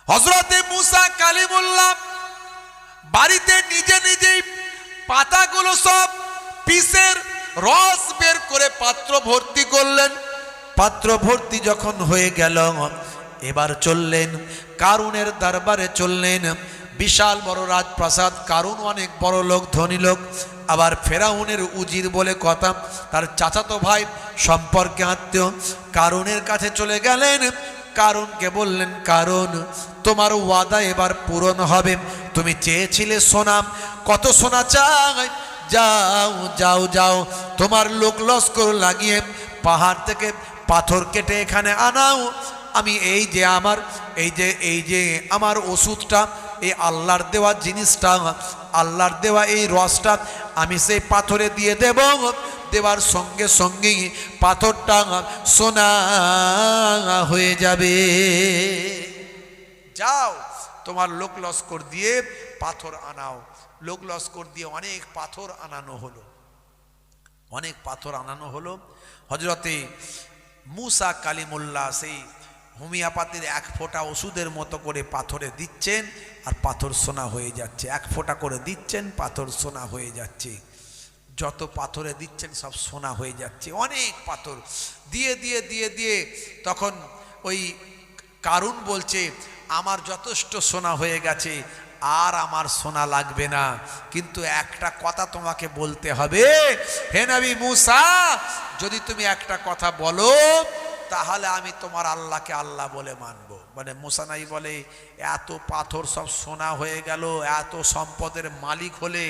হযরতে মুসা কালিমুল্লাহ বাড়িতে নিজে নিজেই পাতাগুলো সব পিসের রস বের করে পাত্র ভর্তি করলেন। পাত্র ভর্তি যখন হয়ে গেল, এবার চললেন কারুনের দরবারে চললেন। বিশাল বড় রাজপ্রাসাদ, কারুন অনেক বড় লোক, ধনী লোক। আবার ফেরাউনের উজির বলে কথা, তার চাচাতো ভাই, সম্পর্কে আত্মীয়। কারুনের কাছে চলে গেলেন, কারুনকে বললেন, কারুন তোমার ওয়াদা এবার পূরণ হবে। তুমি চেয়েছিলে সোনা, কত সোনা চাই? যাও যাও যাও, তোমার লোক লস্কর লাগিয়ে পাহাড় থেকে পাথর কেটে এখানে আনাও। আমি এই যে আমার ওষুধটা, এই আল্লাহর দেওয়া জিনিসটা, আল্লাহর দেওয়া এই রসটা আমি সেই পাথরে দিয়ে দেব। দেওয়ার সঙ্গে সঙ্গেই পাথরটা সোনা হয়ে যাবে। যাও তোমার লোক লস্কর দিয়ে পাথর আনাও। লোক লস্কর দিয়ে অনেক পাথর আনানো হলো, অনেক পাথর আনানো হলো। হযরতে মুসা কালিমুল্লাহ সেই হোমিওপ্যাথির এক ফোঁটা ওষুধের মতো করে পাথরে দিচ্ছেন, আর পাথর সোনা হয়ে যাচ্ছে। এক ফোঁটা করে দিচ্ছেন, পাথর সোনা হয়ে যাচ্ছে। যত পাথরে দিচ্ছেন সব সোনা হয়ে যাচ্ছে। অনেক পাথর দিয়ে দিয়ে দিয়ে দিয়ে তখন ওই কারুন বলছে, আমার যথেষ্ট সোনা হয়ে গেছে, আর আমার সোনা লাগবে না, কিন্তু একটা কথা তোমাকে বলতে হবে। হে নবী মুসা, যদি তুমি একটা কথা বলো তাহলে আমি তোমার আল্লাহকে আল্লাহ বলে মানবো। মানে মুসা নাই বলে, এত পাথর সব সোনা হয়ে গেল, এত সম্পদের মালিক হলে,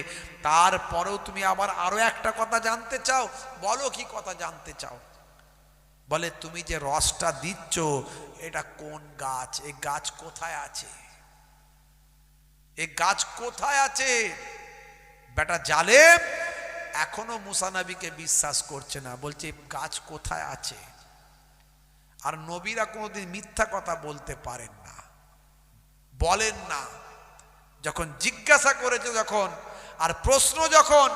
তারপরেও তুমি আবার আরো একটা কথা জানতে চাও? বলো কি কথা জানতে চাও? বলে, তুমি যে রসটা দিচ্ছ এটা কোন গাছ? এই গাছ কোথায় আছে? এই গাছ কোথায় আছে? বেটা জালেম এখনো মুসা নবীকে বিশ্বাস করছে না, বলছে গাছ কোথায় আছে? আর নবীরা কোনোদিন মিথ্যা কথা বলতে পারেন না, বলেন না। যখন জিজ্ঞাসা করেছে, যখন আর প্রশ্ন যখন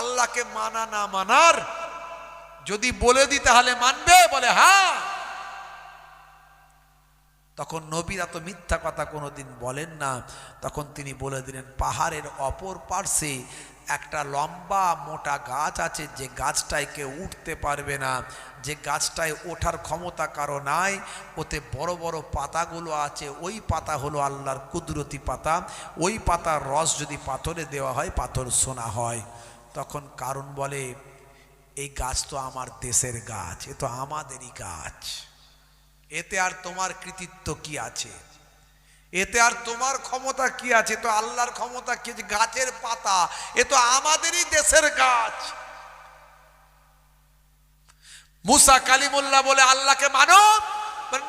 আল্লাহকে মানা না মানার, যদি বলে দি তাহলে মানবে? বলে হ্যাঁ। তখন নবীরা তো মিথ্যা কথা কোনোদিন বলেন না। তখন তিনি বলে দিলেন, পাহাড়ের অপর পার্শ্বে একটা লম্বা মোটা গাছ আছে, যে গাছটায় কেউ উঠতে পারবে না, যে গাছটায় ওঠার ক্ষমতা কারো নাই, ওতে বড় বড় পাতাগুলো আছে, ওই পাতা হলো আল্লাহর কুদরতি পাতা। ওই পাতার রস যদি পাথরে দেওয়া হয়, পাথর সোনা হয়। তখন কারণ বলে, এই গাছ তো আমার দেশের গাছ, এ তো আমাদেরই গাছ, এতে আর তোমার কৃতিত্ব কি আছে? এতে আর তোমার ক্ষমতা কি আছে? তো আল্লাহর ক্ষমতা কি? গাছের পাতা, এ তো আমাদেরই দেশের গাছ। মুসা কালিমুল্লাহ বলে, আল্লাহকে মানো?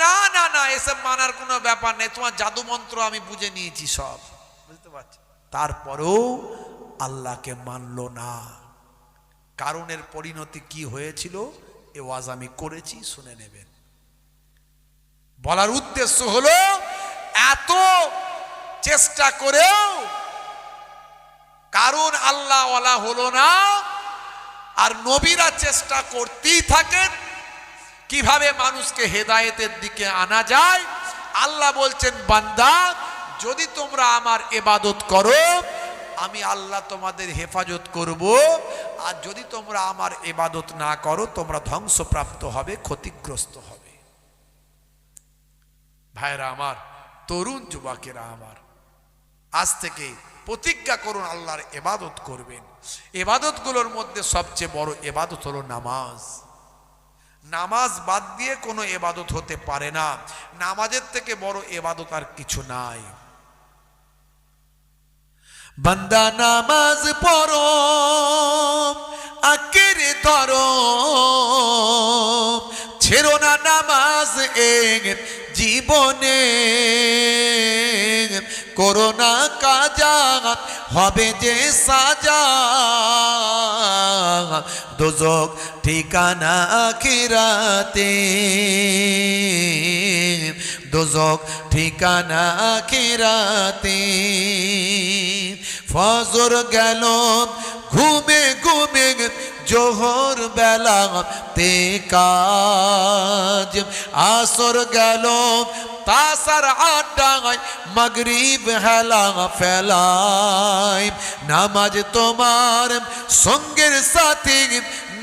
না না না, এসব মানার কোনো ব্যাপার নেই, তোমার জাদু মন্ত্র আমি বুঝে নিয়েছি সব, বুঝতে পারছি। তারপরেও আল্লাহকে মানলো না। কারণের পরিণতি কি হয়েছিল এ ওয়াজ আমি করেছি, শুনে নেবেন। বলার উদ্দেশ্য হলো, এত চেষ্টা করেও কারণ আল্লাহ ওয়ালা হলো না। আর নবীরা চেষ্টা করতেই থাকেন কিভাবে মানুষকে হেদায়েতের দিকে আনা যায়। আল্লাহ বলছেন, বান্দা যদি তোমরা আমার ইবাদত করো, আমি আল্লাহ তোমাদের হেফাজত করব, আর যদি তোমরা আমার ইবাদত না করো, তোমরা ধ্বংসপ্রাপ্ত হবে, ক্ষতিগ্রস্ত হবে। ভাইরা আমার, তরুণ যুবকেরা আমার, আজ থেকে প্রতিজ্ঞা করুন আল্লাহর ইবাদত করবেন। ইবাদতগুলোর মধ্যে সবচেয়ে বড় ইবাদত হলো নামাজ। নামাজ বাদ দিয়ে কোনো ইবাদত হতে পারে না। নামাজের থেকে বড় ইবাদত আর কিছু নাই। বান্দা নামাজ পড়ো, আঁকড়ে ধরো, ছেড়ো না নামাজ এক জীবনে। করোনা কাজা হবে যে সাজা, দোজক ঠিকানা আখিরাতে, দোজক ঠিকানা আখিরাতে। ফজর গেল ঘুমে ঘুমে, জোহর বেলা তে কাজ, আসর গেল তাসার আড্ডায়, মাগরিব হেলা ফেলায়। নামাজ তোমার সঙ্গের সাথী,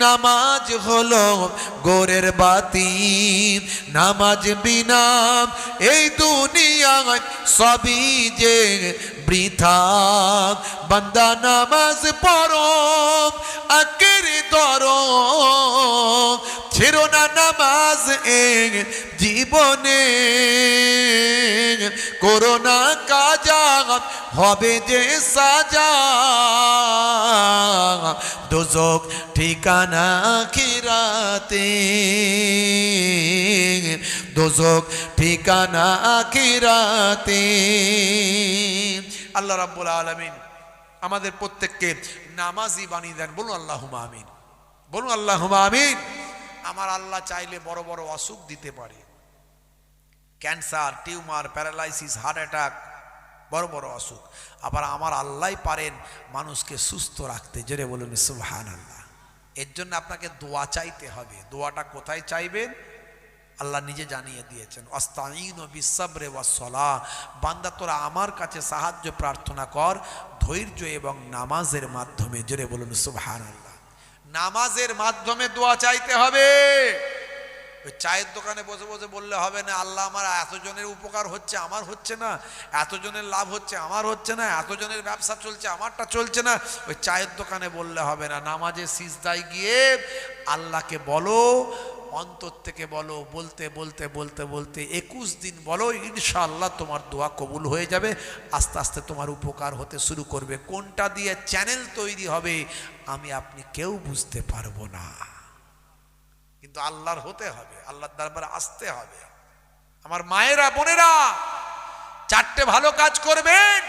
নামাজ হলো গোরের বাতি, নামাজ বিনা এই দুনিয়ায় সবই যে বৃথা। বান্দা নামাজ পড়ো আকের ধরো, ছেড়ো না নামাজ এক জীবনে, করো না কাজা হবে যে সাজা, দোজখ ঠিকানা আখিরাতে, দোজখ ঠিকানা আখিরাতে। আল্লাহ রাব্বুল আলামিন আমাদের প্রত্যেককে নামাজি বানিয়ে দেন। বলুন আল্লাহুম্মা আমিন, বলুন আল্লাহুম্মা আমিন। আমার আল্লাহ চাইলে বড় বড় অসুখ দিতে পারে, cancer, tumour, paralysis, heart attack, বড় বড় অসুখ। আবার আমার আল্লাহ পারেন মানুষকে সুস্থ রাখতে। জোরে বলুন সুবহানাল্লাহ। এর জন্য আপনাকে দোয়া চাইতে হবে। দোয়াটা কোথায় চাইবেন? আল্লাহ নিজে জানিয়ে দিয়েছেন, আস্তাঈনু বিসসাবরি ওয়াসসালাহ। বান্দা তোরা আমার কাছে সাহায্য প্রার্থনা কর ধৈর্য এবং নামাজের মাধ্যমে। জোরে বলুন সুবহানাল্লাহ। নামাজের মাধ্যমে দোয়া চাইতে হবে। ওই চায়ের দোকানে বসে বসে বললে হবে না, আল্লাহ আমার এতজনের উপকার হচ্ছে আমার হচ্ছে না, এতজনের লাভ হচ্ছে আমার হচ্ছে না, এতজনের ব্যবসা চলছে আমারটা চলছে না। ওই চায়ের দোকানে বললে হবে না। নামাজে সিজদায় গিয়ে আল্লাহকে বলো, অন্তর থেকে বলো, বলতে বলতে বলতে বলতে 21 দিন বলো, ইনশাআল্লাহ তোমার দোয়া কবুল হয়ে যাবে। আস্তে আস্তে তোমার উপকার হতে শুরু করবে। কোনটা দিয়ে চ্যানেল তৈরি হবে আমি আপনি কেউ বুঝতে পারবো না, কিন্তু আল্লাহর হতে হবে, আল্লাহর দরবারে আসতে হবে। আমার মায়েরা বোনেরা, 4টে ভালো কাজ করবেন,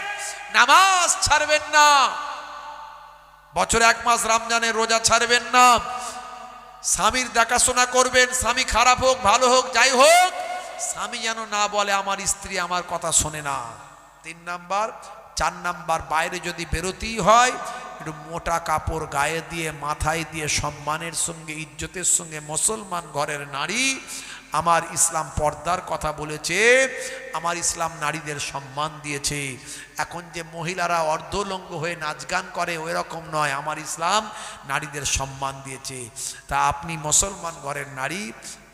নামাজ ছাড়বেন না, বছরে 1 মাস রমজানের রোজা ছাড়বেন না, স্বামীর দেখাশোনা করবেন, স্বামী খারাপ হোক ভালো হোক যাই হোক, স্বামী যেন না বলে আমার স্ত্রী আমার কথা শোনে না। 3 নাম্বার। 4 নাম্বার, বাইরে যদি বেরোতেই হয় একটু মোটা কাপড় গায়ে দিয়ে মাথায় দিয়ে সম্মানের সঙ্গে ইজ্জতের সঙ্গে। মুসলমান ঘরের নারী, আমার ইসলাম পর্দার কথা বলেছে, আমার ইসলাম নারীদের সম্মান দিয়েছে। এখন যে মহিলারা অর্ধলঙ্গ হয়ে নাচ গান করে ওই রকম নয়, আমার ইসলাম নারীদের সম্মান দিয়েছে। তা আপনি মুসলমান ঘরের নারী,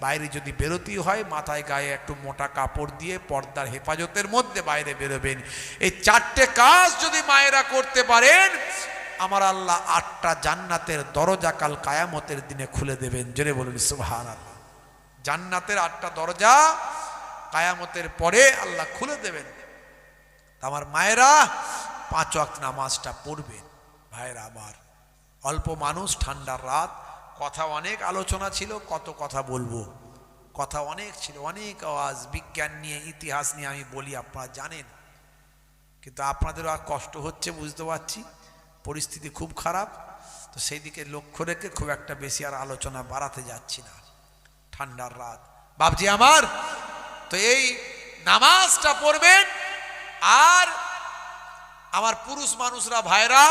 বাইরে যদি বেরোতেই হয় মাথায় গায়ে একটু মোটা কাপড় দিয়ে পর্দার হেফাজতের মধ্যে বাইরে বেরোবেন। এই 4টে কাজ যদি মায়েরা করতে পারেন, আমার আল্লাহ 8টা জান্নাতের দরজা কাল কায়ামতের দিনে খুলে দেবেন। জোরে বলুন সুবহানাল্লাহ। জান্নাতের 8টা দরজা কায়ামতের পরে আল্লাহ খুলে দেবেন। আমার মায়েরা 5 ওয়াক্ত নামাজটা পড়বেন। ভাইরা আমার, অল্প মানুষ, ঠান্ডার রাত, কথা অনেক আলোচনা ছিল, কত কথা বলবো, কথা অনেক ছিল, অনেক আওয়াজ, বিজ্ঞান নিয়ে ইতিহাস নিয়ে আমি বলি, আপনারা জানেন, কিন্তু আপনাদেরও আর কষ্ট হচ্ছে বুঝতে পারছি, পরিস্থিতি খুব খারাপ। তো সেই দিকে লক্ষ্য রেখে খুব একটা বেশি আর আলোচনা বাড়াতে যাচ্ছি না। ঠান্ডার রাত বাবজি আমার, তো এই নামাজটা পড়বেন। আর আমার পুরুষ মানুষরা ভাইরা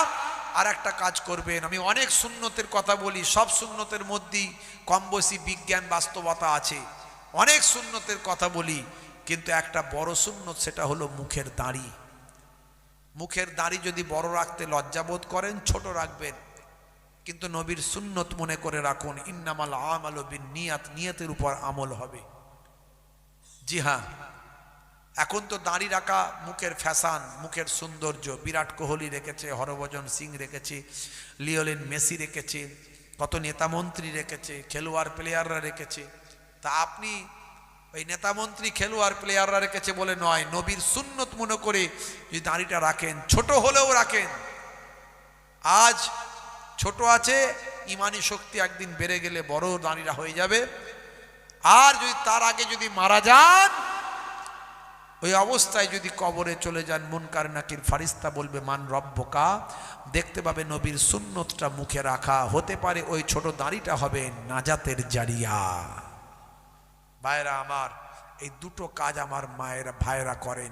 আর একটা কাজ করবেন। আমি অনেক সুন্নতের কথা বলি, সব সুন্নতের মধ্যেই কম বেশি বিজ্ঞান বাস্তবতা আছে। অনেক সুন্নতের কথা বলি, কিন্তু একটা বড় সুন্নত, সেটা হলো মুখের দাড়ি। মুখের দাড়ি যদি বড় রাখতে লজ্জাবোধ করেন, ছোট রাখবেন, কিন্তু নবীর সুন্নত মনে করে রাখুন, ইন্নামাল আমালু বিন্নিয়াত, নিয়তের উপর আমল হবে। জি হ্যাঁ, এখন তো দাড়ি রাখা মুখের ফ্যাশন, মুখের সৌন্দর্য। বিরাট কোহলি রেখেছে, হরভজন সিং রেখেছে, লিওনেল মেসি রেখেছে, কত নেতা মন্ত্রী রেখেছে, খেলোয়াড় প্লেয়াররা রেখেছে। তা আপনি ওই নেতা মন্ত্রী খেলোয়াড় প্লেয়াররা রেখেছে বলে নয়, নবীর সুন্নত মনে করে যদি দাড়িটা রাখেন, ছোট হলেও রাখেন। আজ ছোট আছে, ইমানি শক্তি একদিন বেড়ে গেলে বড় দাড়িটা হয়ে যাবে। আর যদি তার আগে যদি মারা যান, ওই অবস্থায় যদি কবরে চলে যান, মুনকার নাকির ফারিস্তা বলবে মান রব্বকা, দেখতে পাবে নবীর সুন্নতটা মুখে রাখা। হতে পারে ওই ছোট দাড়িটা হবে নাজাতের জারিয়া। ভাইরা আমার, এই দুটো কাজ আমার মায়েরা ভাইরা করেন।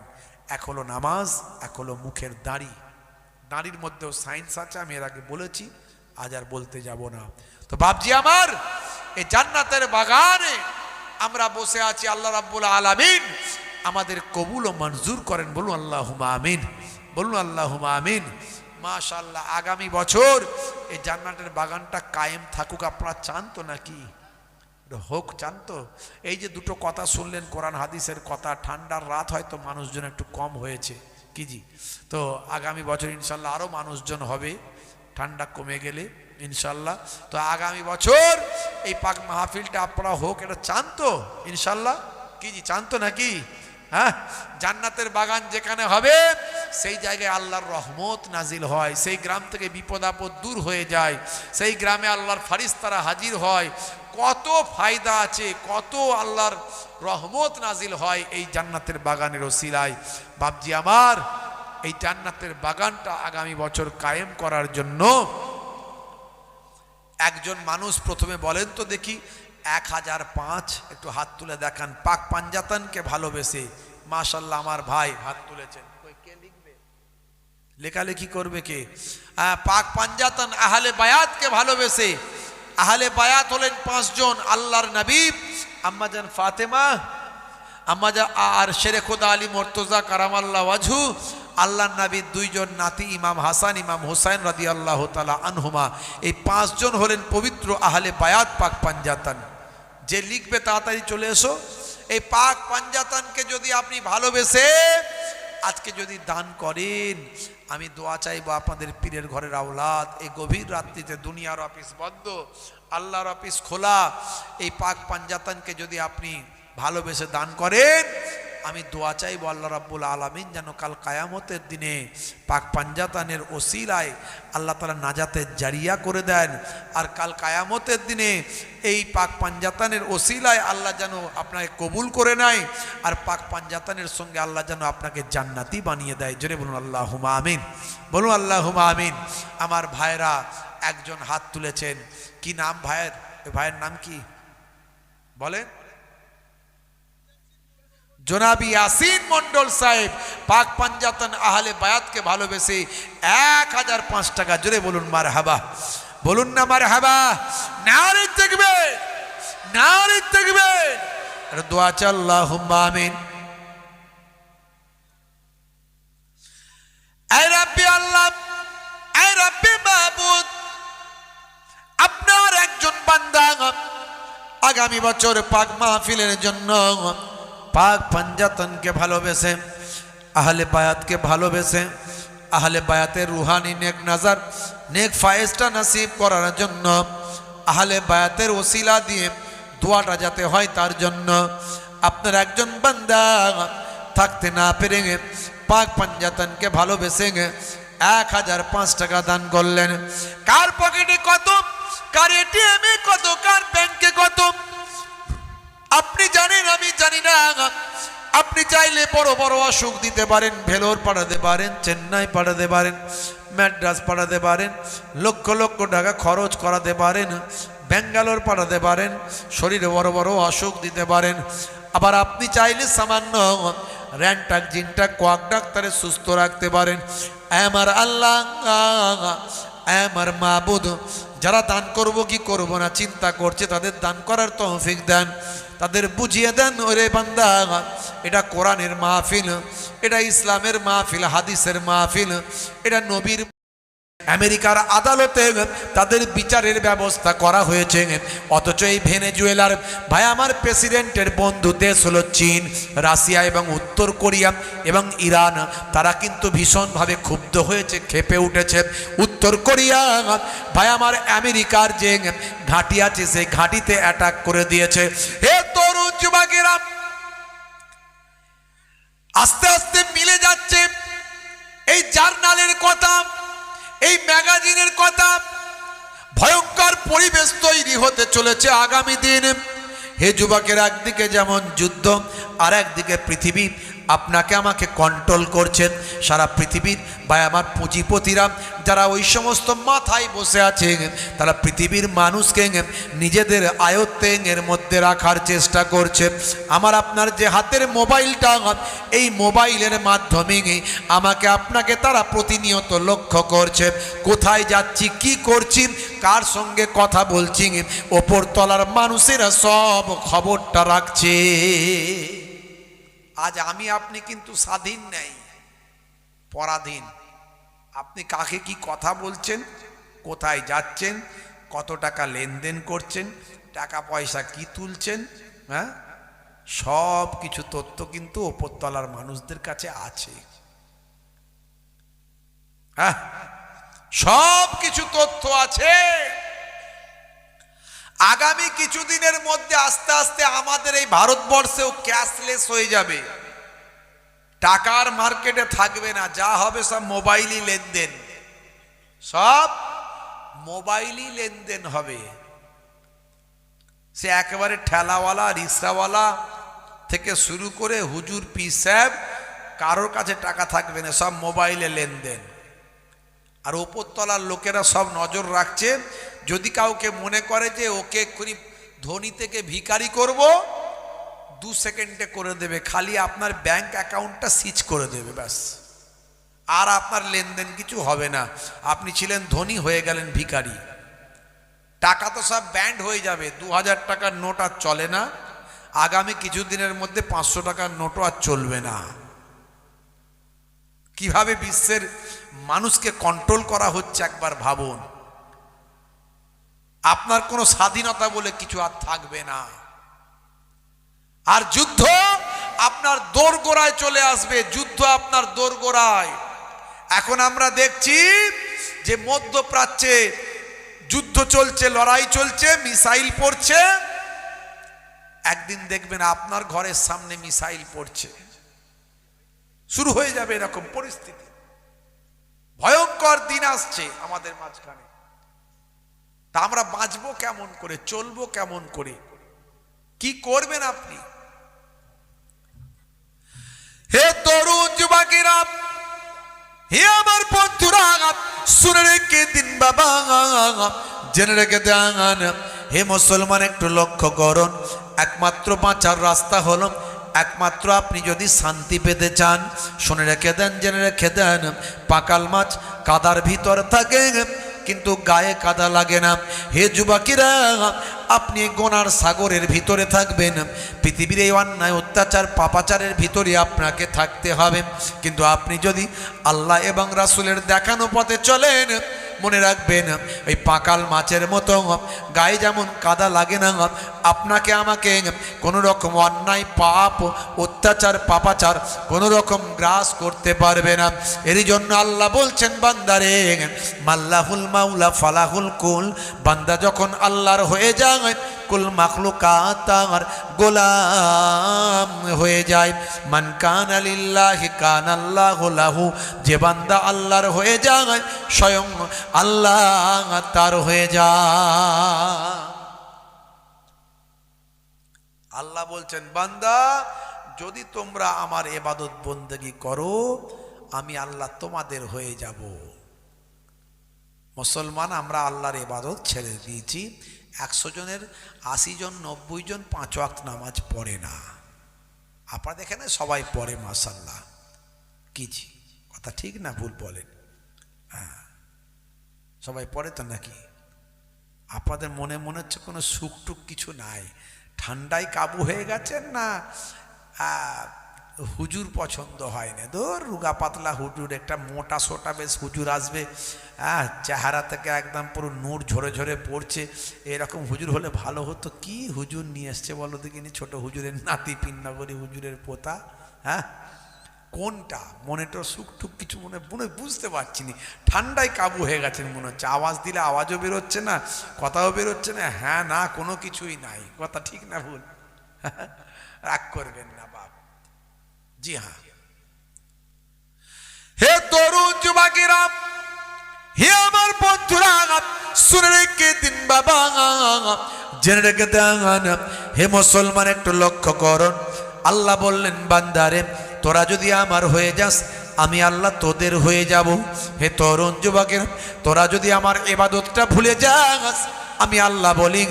এক হলো নামাজ, এক হলো মুখের দাড়ি। দাড়ির মধ্যেও সায়েন্স আছে, আমি এর আগে বলেছি, আজ আর বলতে যাব না। তো বাপজি আমার, এই জান্নাতের বাগানে আমরা বসে আছি। আল্লাহ রাব্বুল আলামিন আমাদের কবুল ও মঞ্জুর করেন। বলুন আল্লাহুম্মা আমিন, বলুন আল্লাহুম্মা আমিন। মাশাআল্লাহ, আগামী বছর এই জান্নাতের বাগানটা কায়েম থাকুক, আপনারা চান তো নাকি? হোক, চান তো? এই যে দুটো কথা শুনলেন কোরআন হাদিসের কথা, ঠান্ডার রাত হয়তো মানুষজন একটু কম হয়েছে কি জি, তো আগামী বছর ইনশাল্লাহ আরও মানুষজন হবে ঠান্ডা কমে গেলে ইনশাল্লাহ। তো আগামী বছর এই পাক মাহফিলটা আপনারা হোক, এটা চান তো ইনশাল্লাহ কি জি, চান তো নাকি? হ্যাঁ, জান্নাতের বাগান যেখানে হবে সেই জায়গায় আল্লাহর রহমত নাজিল হয়, সেই গ্রাম থেকে বিপদ আপদ দূর হয়ে যায়, সেই গ্রামে আল্লাহর ফারিস্তারা হাজির হয়। কত ফায়দা আছে, কত আল্লাহর রহমত নাজিল হয় এই জান্নাতের বাগানের ওসিলায়। বাপজি আমার, এই জান্নাতের বাগানটা আগামী বছর কায়েম করার জন্য একজন মানুষ প্রথমে বলেন তো দেখি 1005, একটু হাত তুলে দেখান, পাক পাঞ্জাতানকে ভালোবেসে। মাশাআল্লাহ, আমার ভাই হাত তুলেছেন। কে লিখবে, লেখালেখি করবে কে? পাক পাঞ্জাতান আহলে বায়াতকে ভালোবেসে। আহলে বায়াত হলেন 5 জন, আল্লাহর নবী, আম্মাজান ফাতেমা, আম্মাজান আর শেরে খোদা আলী মুর্তজা কারামাল্লাহ ওয়াজহু, আল্লাহর নবীর 2 জন নাতি ইমাম হাসান ইমাম হুসাইন রাদিয়াল্লাহু তাআলা আনহুমা। এই 5 জন হলেন পবিত্র আহলে বায়াত পাক পাঞ্জাতান। যে লিখবে তাড়াতাড়ি চলে এসো। এই পাক পাঞ্জাতানকে যদি আপনি ভালোবেসে আজকে যদি দান করেন, আমি দোয়া চাইবো আপনাদের পীরের ঘরের আওলাদ এই গভীর রাত্রিতে, দুনিয়ার অফিস বন্ধ, আল্লাহর অফিস খোলা, এই পাক পাঞ্জাতানকে যদি আপনি ভালোবেসে দান করেন, আমি দোয়া চাইবো আল্লাহ রাব্বুল আলামিন যেন কাল কায়ামতের দিনে পাক পাঞ্জাতানের ওসিলায় আল্লাহ তাআলা নাজাতের জারিয়া করে দেন। আর কাল কায়ামতের দিনে এই পাক পাঞ্জাতানের ওসিলায় আল্লাহ যেন আপনাকে কবুল করে নেয়, আর পাক পাঞ্জাতানের সঙ্গে আল্লাহ যেন আপনাকে জান্নাতি বানিয়ে দেয়। জোরে বলুন আল্লাহুম্মা আমিন, বলুন আল্লাহুম্মা আমিন। আমার ভাইরা একজন হাত তুলেছেন, কি নাম ভাইয়ের? ভাইয়ের নাম কি বলেন? জনাবি ইয়াসিন মন্ডল সাহেব পাক পাঞ্জাতান আহলে বায়াতকে ভালোবেসে 1005 টাকা। জোরে বলুন মারহাবা, বলুন না মারহাবা, নারে তাকবীর, নারে তাকবীর। আর দোয়া চাই আল্লাহুম্মা আমিন। এই রাব্বি আল্লাহ, এই রাব্বি মাবুদ, আপনার একজন বান্দা আগামী বছর পাক মাহফিলের জন্য পাক পাঞ্জাতানকে ভালোবেসে, আহলে বায়াতকে ভালোবেসে, আহলে বায়াতের রুহানি নেক নাজার নেক ফায়েজটা নসিব করার জন্য, আহলে বায়াতের ওসিলা দিয়ে দোয়াটা যাতে হয় তার জন্য আপনার একজন বান্দা থাকতে না পেরে পাক পাঞ্জাতানকে ভালোবেসে 1005 টাকা দান করলেন। কার পকেটে কত, কার এটিএমে কত, কার ব্যাংকে কত আপনি জানেন, আমি জানি না। আপনি চাইলে বড় বড় অসুখ দিতে পারেন, ভেলোর পাঠাতে পারেন, চেন্নাই পাঠাতে পারেন, ম্যাড্রাস পাঠাতে পারেন, লক্ষ লক্ষ টাকা খরচ করাতে পারেন, ব্যাঙ্গালোর পাঠাতে পারেন, শরীরে বড় বড় অসুখ দিতে পারেন। আবার আপনি চাইলে সামান্য র্যানটাক জিনটাক কোয়াক ডাক্তারে সুস্থ রাখতে পারেন। আমার আল্লাহ, আমার মাবুদ, যারা দান করব কি করব না চিন্তা করছে, তাদের দান করার তৌফিক দেন, তাদের বুঝিয়ে দেন, ওরে বান্দা এটা কোরআনের মাহফিল, এটা ইসলামের মাহফিল, হাদিসের মাহফিল, এটা নবীর। আমেরিকার আদালতে তাদের বিচারের ব্যবস্থা করা হয়েছে, অথচ এই ভেনেজুয়েলার ভাই আমার প্রেসিডেন্টের বন্ধু দেশ হলো চীন, রাশিয়া এবং উত্তর কোরিয়া এবং ইরান। তারা কিন্তু ভীষণভাবে ক্ষুব্ধ হয়েছে, ক্ষেপে উঠেছে। উত্তর কোরিয়া ভাই আমার আমেরিকার যে ঘাঁটি আছে সেই ঘাঁটিতে অ্যাটাক করে দিয়েছে। হে তরুণ যুবকেরা, আস্তে আস্তে মিলে যাচ্ছে এই জার্নালের কথা, এই ম্যাগাজিনের কথা। ভয়ঙ্কর পরিবেশ তৈরি হতে চলেছে আগামী দিন। হে যুবকের, একদিকে যেমন যুদ্ধ, আর একদিকে পৃথিবী আপনাকে আমাকে কন্ট্রোল করছেন। সারা পৃথিবীর বা আমার পুঁজিপতিরা যারা ওই সমস্ত মাথায় বসে আছে, তারা পৃথিবীর মানুষকে নিজেদের আয়ত্তের মধ্যে রাখার চেষ্টা করছে। আমার আপনার যে হাতের মোবাইলটা, এই মোবাইলের মাধ্যমে আমাকে আপনাকে তারা প্রতিনিয়ত লক্ষ্য করছে। কোথায় যাচ্ছি, কি করছি, কার সঙ্গে কথা বলছি, ওপর তলার মানুষেরা সব খবরটা রাখছে। আজ আমি আপনি কিন্তু স্বাধীন নেই, পরাধীন। আপনি কাকে কি কথা বলছেন কোথায় যাচ্ছেন, কত টাকা লেনদেন করছেন, টাকা পয়সা কি তুলছেন, হ্যাঁ, সব কিছু তথ্য কিন্তু ওপরতলার মানুষদের কাছে আছে। হ্যাঁ, সব কিছু তথ্য আছে। আগামী কিছুদিনের মধ্যে আস্তে আস্তে আমাদের এই ভারতবর্ষেও ক্যাশলেস হয়ে যাবে, টাকার মার্কেটে থাকবে না, যা হবে সব মোবাইলই লেনদেন, সব মোবাইলই লেনদেন হবে। সে একেবারে ঠেলাওয়ালা রিক্সাওয়ালা থেকে শুরু করে হুজুর পীর সাহেব, কারোর কাছে টাকা থাকবে না, সব মোবাইলে লেনদেন। আর ওপরতলার লোকেরা সব নজর রাখছে, যদি কাউকে মনে করে যে ওকে এক্ষুনি ধনী থেকে ভিখারি করব, 2 সেকেন্ডে করে দেবে, খালি আপনার ব্যাংক অ্যাকাউন্টটা সিজ করে দেবে, ব্যাস। আর আপনার লেনদেন কিছু হবে না, আপনি ছিলেন ধনী, হয়ে গেলেন ভিখারি। টাকা তো সব ব্যান্ড হয়ে যাবে, 2000 টাকার নোট আর চলে না, আগামী কিছুদিনের মধ্যে 500 টাকার নোটও আর চলবে না। কিভাবে বিশ্বের মানুষকে কন্ট্রোল করা হচ্ছে একবার ভাবুন। আপনার কোনো স্বাধীনতা বলে কিছু আর থাকবে না, আর যুদ্ধ আপনার দোরগোড়ায় চলে আসবে, যুদ্ধ আপনার দোরগোড়ায়। এখন আমরা দেখছি যে মধ্যপ্রাচ্যে যুদ্ধ চলছে, লড়াই চলছে, মিসাইল পড়ছে, একদিন দেখবেন আপনার ঘরের সামনে মিসাইল পড়ছে, শুরু হয়ে যাবে এরকম পরিস্থিতি। ভয়ঙ্কর দিন আসছে আমাদের মাঝখানে। তা আমরা বাঁচবো কেমন করে, চলবো কেমন করে, কি করবেন আপনি? হে তরুণ যুবকেরা, হে আমার বন্ধুরা, শুনে রেখে দিন বাবা, জেনে রেখে দেন। হে মুসলমান, একটু লক্ষ্য করুন, একমাত্র বাঁচার রাস্তা হলো, একমাত্র আপনি যদি শান্তি পেতে চান, শুনে রেখে দেন, জেনে রেখে দেন, পাকাল মাছ কাদার ভিতর থাকে কিন্তু গায়ে কাদা লাগে না। হে যুবকেরা, আপনি গোনার সাগরের ভিতরে থাকবেন, পৃথিবীর এই অন্যায় অত্যাচার পাপাচারের ভিতরে আপনাকে থাকতে হবে, কিন্তু আপনি যদি আল্লাহ এবং রাসূলের দেখানো পথে চলেন, মনে রাখবেন ওই পাকাল মাছের মতো গায়ে যেমন কাদা লাগে না, আপনাকে আমাকে কোনো রকম অন্যায় পাপ অত্যাচার পাপাচার কোনো রকম গ্রাস করতে পারবে না। এরই জন্য আল্লাহ বলছেন, বান্দারে মাল্লাহুল মাওলা ফালাহুল কুল, বান্দা যখন আল্লাহর হয়ে যায়, কুল মাখলুকাত তার গোলাম হয়ে যায়। মান কানা লিল্লাহি কানা আল্লাহু লাহু, যে বান্দা আল্লাহর হয়ে যায়, স্বয়ং আল্লাহ তার হয়ে যায়। আল্লাহ বলছেন, বান্দা যদি তোমরা আমার ইবাদত বন্দেগী করো, আমি আল্লাহ তোমাদের হয়ে যাব। মুসলমান আমরা আল্লাহর ইবাদত ছেড়ে দিয়েছি, 100 জনের 80 জন 90 জন 5 ওয়াক্ত নামাজ পড়ে না। আপনারা দেখেন সবাই পড়ে, মাশাআল্লাহ, কি কথা ঠিক না ভুল বলেন? হ্যাঁ, সবাই পড়ে তো নাকি? আপনাদের মনে মনে হচ্ছে কোনো সুখ টুক কিছু নাই, ঠান্ডায় কাবু হয়ে গেছেন না হুজুর পছন্দ হয় না? ধর রুগা পাতলা হুজুর, একটা মোটা সোটা বেশ হুজুর আসবে, হ্যাঁ, চেহারা থেকে একদম পুরো নূর ঝরে ঝরে পড়ছে, এরকম হুজুর হলে ভালো হতো। কি হুজুর নিয়ে এসছে বলো দেখিনি? ছোট হুজুরের নাতি, পিন্নগরী হুজুরের পোতা, হ্যাঁ, কোনটা? মনে তো সুখ টুক কিছু মনে বুঝতে পারছি না, ঠান্ডায় কাবু হয়ে গেছেন মনে হচ্ছে। আওয়াজ দিলে আওয়াজও বেরোচ্ছে না, কথাও বেরোচ্ছে না, হ্যাঁ না কোনো কিছুই নাই। কথা ঠিক না ভুল? রাগ করবেন না বাপ। জি হ্যাঁ, হে তরুণ যুবকেরা, হে আমার বন্ধুরা, শুনে রেখে দিন বাবা, জেনে রেখে দেন। হে মুসলমান, একটু লক্ষ্য করুন, আল্লাহ বললেন, বান্দারে তোরা যদি আমার হয়ে যাস, আমি আল্লাহ তোদের হয়ে যাব। হে তরুণ যুবকের, তোরা যদি আমার ইবাদতটা ভুলে যাস, আমি আল্লাহ বলি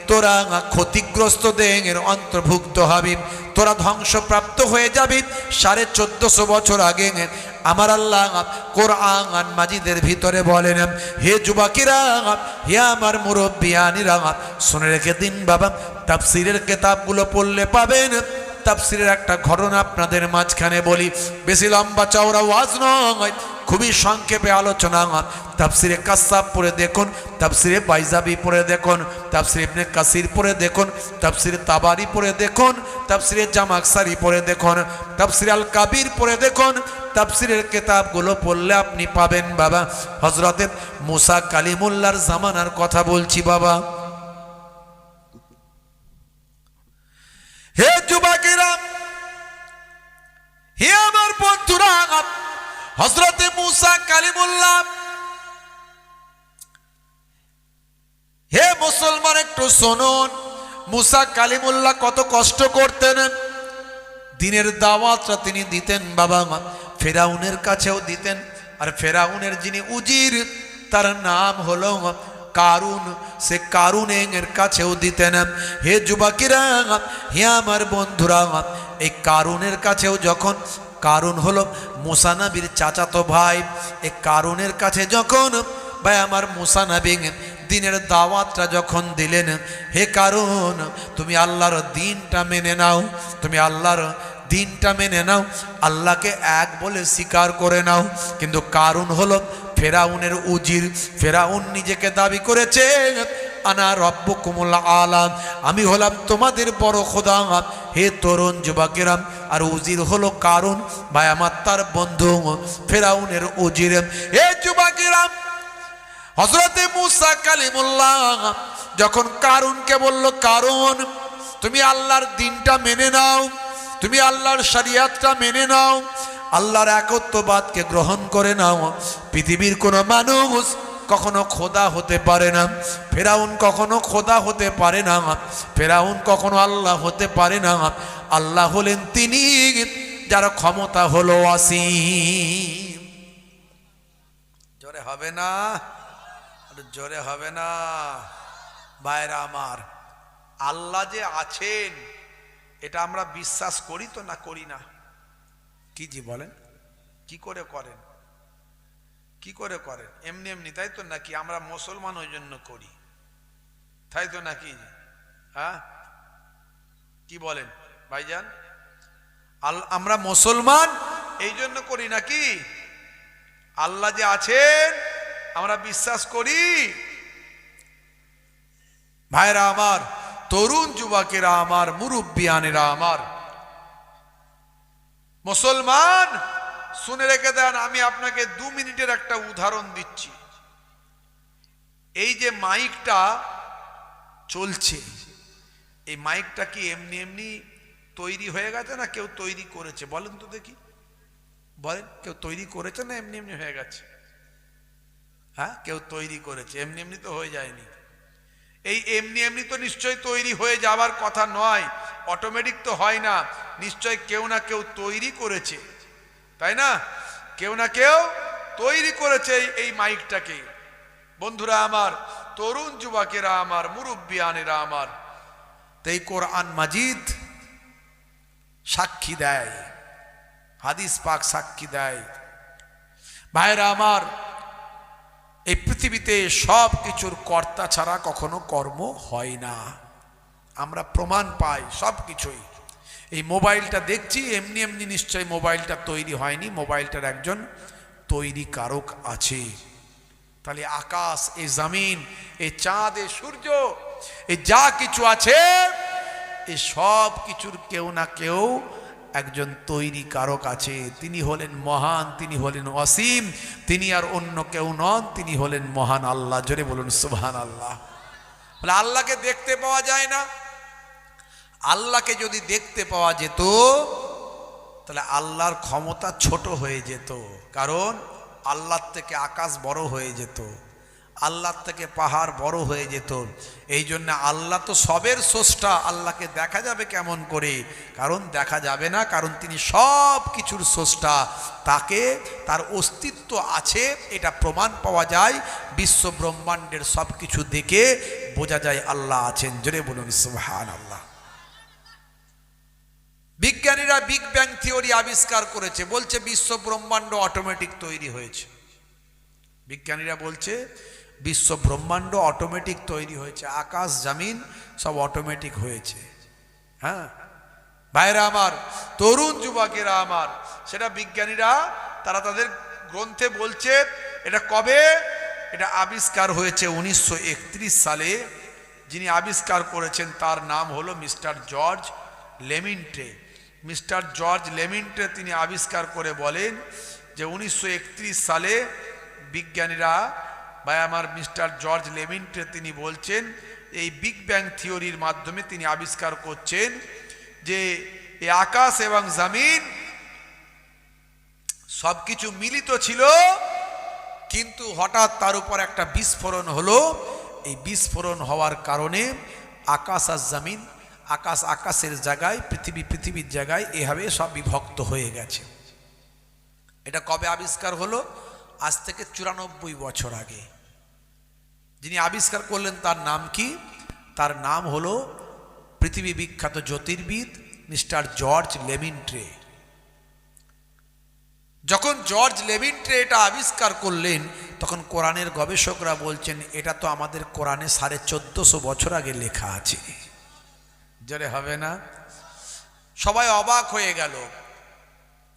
তোরা ক্ষতিগ্রস্তদের অন্তর্ভুক্ত হবি, তোরা ধ্বংসপ্রাপ্ত হয়ে যাবি। 1450 বছর আগে আমার আল্লাহ কোরআন মাজিদের ভিতরে বলেন, হে যুবকেরা, হে আমার মুরব্বিয়ানিরা, শুনে রেখে দিন বাবা, তাফসীরের কিতাবগুলো পড়লে পাবেন। তাফসীরের একটা ঘটনা আপনাদের মাঝখানে বলি, বেশি লম্বা চওড়া ওয়াজ নয়, খুবই সংক্ষেপে আলোচনা। তাফসিরে কাসাব পড়ে দেখুন, তাফসিরে বাইজাবি পড়ে দেখুন, তাফসিরে ইবনে কাসির পড়ে দেখুন, তাফসিরে তাবারি পড়ে দেখুন, তাফসিরে জামাকসারি পড়ে দেখুন, তাফসিরে আল কাবির পড়ে দেখুন। তাফসিরের কিতাবগুলো পড়লে আপনি পাবেন বাবা হযরতে মুসা কালিমুল্লাহর জামানার কথা বলছি বাবা। হে যুবকেরা, হে আমার বন্ধুরা, হযরতে মুসা কালিমুল্লাহ, হে মুসলমান একটু শুনুন, মুসা কালিমুল্লাহ কত কষ্ট করতেন। দিনের দাওয়াতটা তিনি দিতেন বাবা, ফেরাউনের কাছেও দিতেন। আর ফেরাউনের যিনি উজির, তার নাম হলো কারুন, সে কারুনের কাছেও দিতেন। হে যুবকেরা, হে আমার বন্ধুরা, এই কারুনের কাছেও যখন, কারুন হলো মুসা নবীর চাচাতো ভাই, এই কারুনের কাছে যখন ভাই আমার মুসা নবী দিনের দাওয়াতটা যখন দিলেন, হে কারুন তুমি আল্লাহর দ্বীনটা মেনে নাও, তুমি আল্লাহর দ্বীনটা মেনে নাও, আল্লাহকে এক বলে স্বীকার করে নাও। কিন্তু কারুন হলো ফেরাউনের উজির, ফেরাউন নিজেকে দাবি করেছে আনা রব্বুকুমুল আলা, আমি হলাম তোমাদের বড় খোদা। হে তরুণ যুবকেরা, আর উজির হলো কারুন ভাই আমার, তার বন্ধু ফেরাউনের উজির। হে যুবকেরা, হযরতে মুসা কালিমুল্লাহ যখন কারুনকে বলল, কারুন তুমি আল্লাহর দ্বীনটা মেনে নাও, তুমি আল্লাহর শরিয়তটা মেনে নাও, আল্লাহর একত্ববাদকে গ্রহণ করে নাও, পৃথিবীর কোনো মানুষ কখনো খোদা হতে পারে না, ফেরাউন কখনো খোদা হতে পারে না, ফেরাউন কখনো আল্লাহ হতে পারে না। আল্লাহ হলেন তিনি যার ক্ষমতা হলো অসীম। জোরে হবে না, জোরে হবে না ভাইরা আমার। আল্লাহ যে আছেন এটা আমরা বিশ্বাস করি তো না করি না? কি জি বলেন, কি করে করেন, কি করে করেন? এমনি এমনি তাই তো নাকি? আমরা মুসলমান ওই জন্য করি, তাই তো নাকি? হ্যাঁ কি বলেন ভাইজান? আমরা মুসলমান এই জন্য করি নাকি? আল্লাহ যে আছেন আমরা বিশ্বাস করি। ভাইরা আমার, তরুণ যুবকেরা আমার, মুরব্বিয়ানেরা আমার, মুসলমান শুনে রেখে দেন, আমি আপনাকে 2 মিনিটের একটা উদাহরণ দিচ্ছি। এই যে মাইকটা চলছে, এই মাইকটা কি এমনি এমনি তৈরি হয়ে গেছে না কেউ তৈরি করেছে? বলেন তো দেখি, বলেন কেউ তৈরি করেছে না এমনি এমনি হয়ে গেছে? হ্যাঁ, কেউ তৈরি করেছে, এমনি এমনি তো হয়ে যায়নি। এই এমনি এমনি তো নিশ্চয় তৈরি হয়ে যাওয়ার কথা নয়, অটোমেটিক তো হয় না, নিশ্চয় কেউ না কেউ তৈরি করেছে, তাই না? কেউ না কেউ তৈরি করেছে এই মাইকটাকে। বন্ধুরা আমার, তরুণ যুবকেরা আমার, মুরব্বিয়ানেরা আমার, এই কোরআন মাজিদ সাক্ষী দেয়, হাদিস পাক সাক্ষী দেয়। ভাইরা আমার, এই পৃথিবীতে সব কিছুর কর্তা ছাড়া কখনো কর্ম হয় না, আমরা প্রমাণ পাই সব কিছুই। এই মোবাইলটা দেখছি, এমনি এমনি নিশ্চয় মোবাইলটা তৈরি হয়নি, মোবাইলটার একজন তৈরি কারক আছে। তাহলে আকাশ, এই জমিন, এই চাঁদ, এই সূর্য, এই যা কিছু আছে, এই সব কিছুর কেউ না কেউ একজন তৈরি কারক আছে। তিনি হলেন মহান, তিনি হলেন অসীম, তিনি আর অন্য কেউ নন, তিনি হলেন মহান আল্লাহ। জোরে বলুন সুবহানাল্লাহ। বলে আল্লাহকে দেখতে পাওয়া যায় না। আল্লাহকে যদি দেখতে পাওয়া যেত তাহলে আল্লাহর ক্ষমতা ছোট হয়ে যেত, কারণ আল্লাহর থেকে আকাশ বড় হয়ে যেত, আল্লাহর থেকে পাহাড় বড় হয়ে যেত। এই জন্য আল্লাহ তো সবের স্রষ্টা, আল্লাহকে দেখা যাবে কেমন করে? কারণ দেখা যাবে না, কারণ তিনি সব কিছুর স্রষ্টা, তাকে তার অস্তিত্ব আছে এটা প্রমাণ পাওয়া যায়। বিশ্ব ব্রহ্মাণ্ডের সব কিছু দেখে বোঝা যায় আল্লাহ আছেন। জোরে বলুন সুবহানাল্লাহ। বিজ্ঞানীরা বিগ ব্যাং থিওরি আবিষ্কার করেছে, বলছে বিশ্ব ব্রহ্মাণ্ড অটোমেটিক তৈরি হয়েছে। বিজ্ঞানীরা বলছে বিশ্ব ব্রহ্মাণ্ড অটোমেটিক তৈরি হয়েছে, আকাশ জমিন সব অটোমেটিক হয়েছে। হ্যাঁ ভাইরা আমার, তরুণ যুবকেরা আমার, সেটা বিজ্ঞানীরা তারা তাদের গ্রন্থে বলছে এটা কবে, এটা আবিষ্কার হয়েছে 1931 সালে। যিনি আবিষ্কার করেছেন তার নাম হলো মিস্টার জর্জ লেমিন্ট্রে। মিস্টার জর্জ লেমিন্ট্রে তিনি আবিষ্কার করে বলেন যে 1931 সালে বিজ্ঞানীরা বা আমার মিস্টার জর্জ লেমিন্ট্রে তিনি বলছেন এই বিগ ব্যাং থিওরির মাধ্যমে তিনি আবিষ্কার করছেন যে এই আকাশ এবং জমিন সবকিছু মিলিত ছিল, কিন্তু হঠাৎ তার উপর একটা বিস্ফোরণ হলো। এই বিস্ফোরণ হওয়ার কারণে আকাশ আর জমিন, আকাশ আকাশের জায়গায়, পৃথিবী পৃথিবীর জায়গায়, এভাবে সব বিভক্ত হয়ে গেছে। এটা কবে আবিষ্কার হলো? আজ থেকে 94 বছর আগে। যিনি আবিষ্কার করলেন তার নাম কি? তার নাম হলো পৃথিবী বিখ্যাত জ্যোতির্বিদ মিস্টার জর্জ লেমিন্ট্রে। যখন জর্জ লেমিন্ট্রে এটা আবিষ্কার করলেন তখন কোরআনের গবেষকরা বলছেন এটা তো আমাদের কোরআনে 1450 বছর আগে লেখা আছে। জোরে হবে না? সবাই অবাক হয়ে গেল।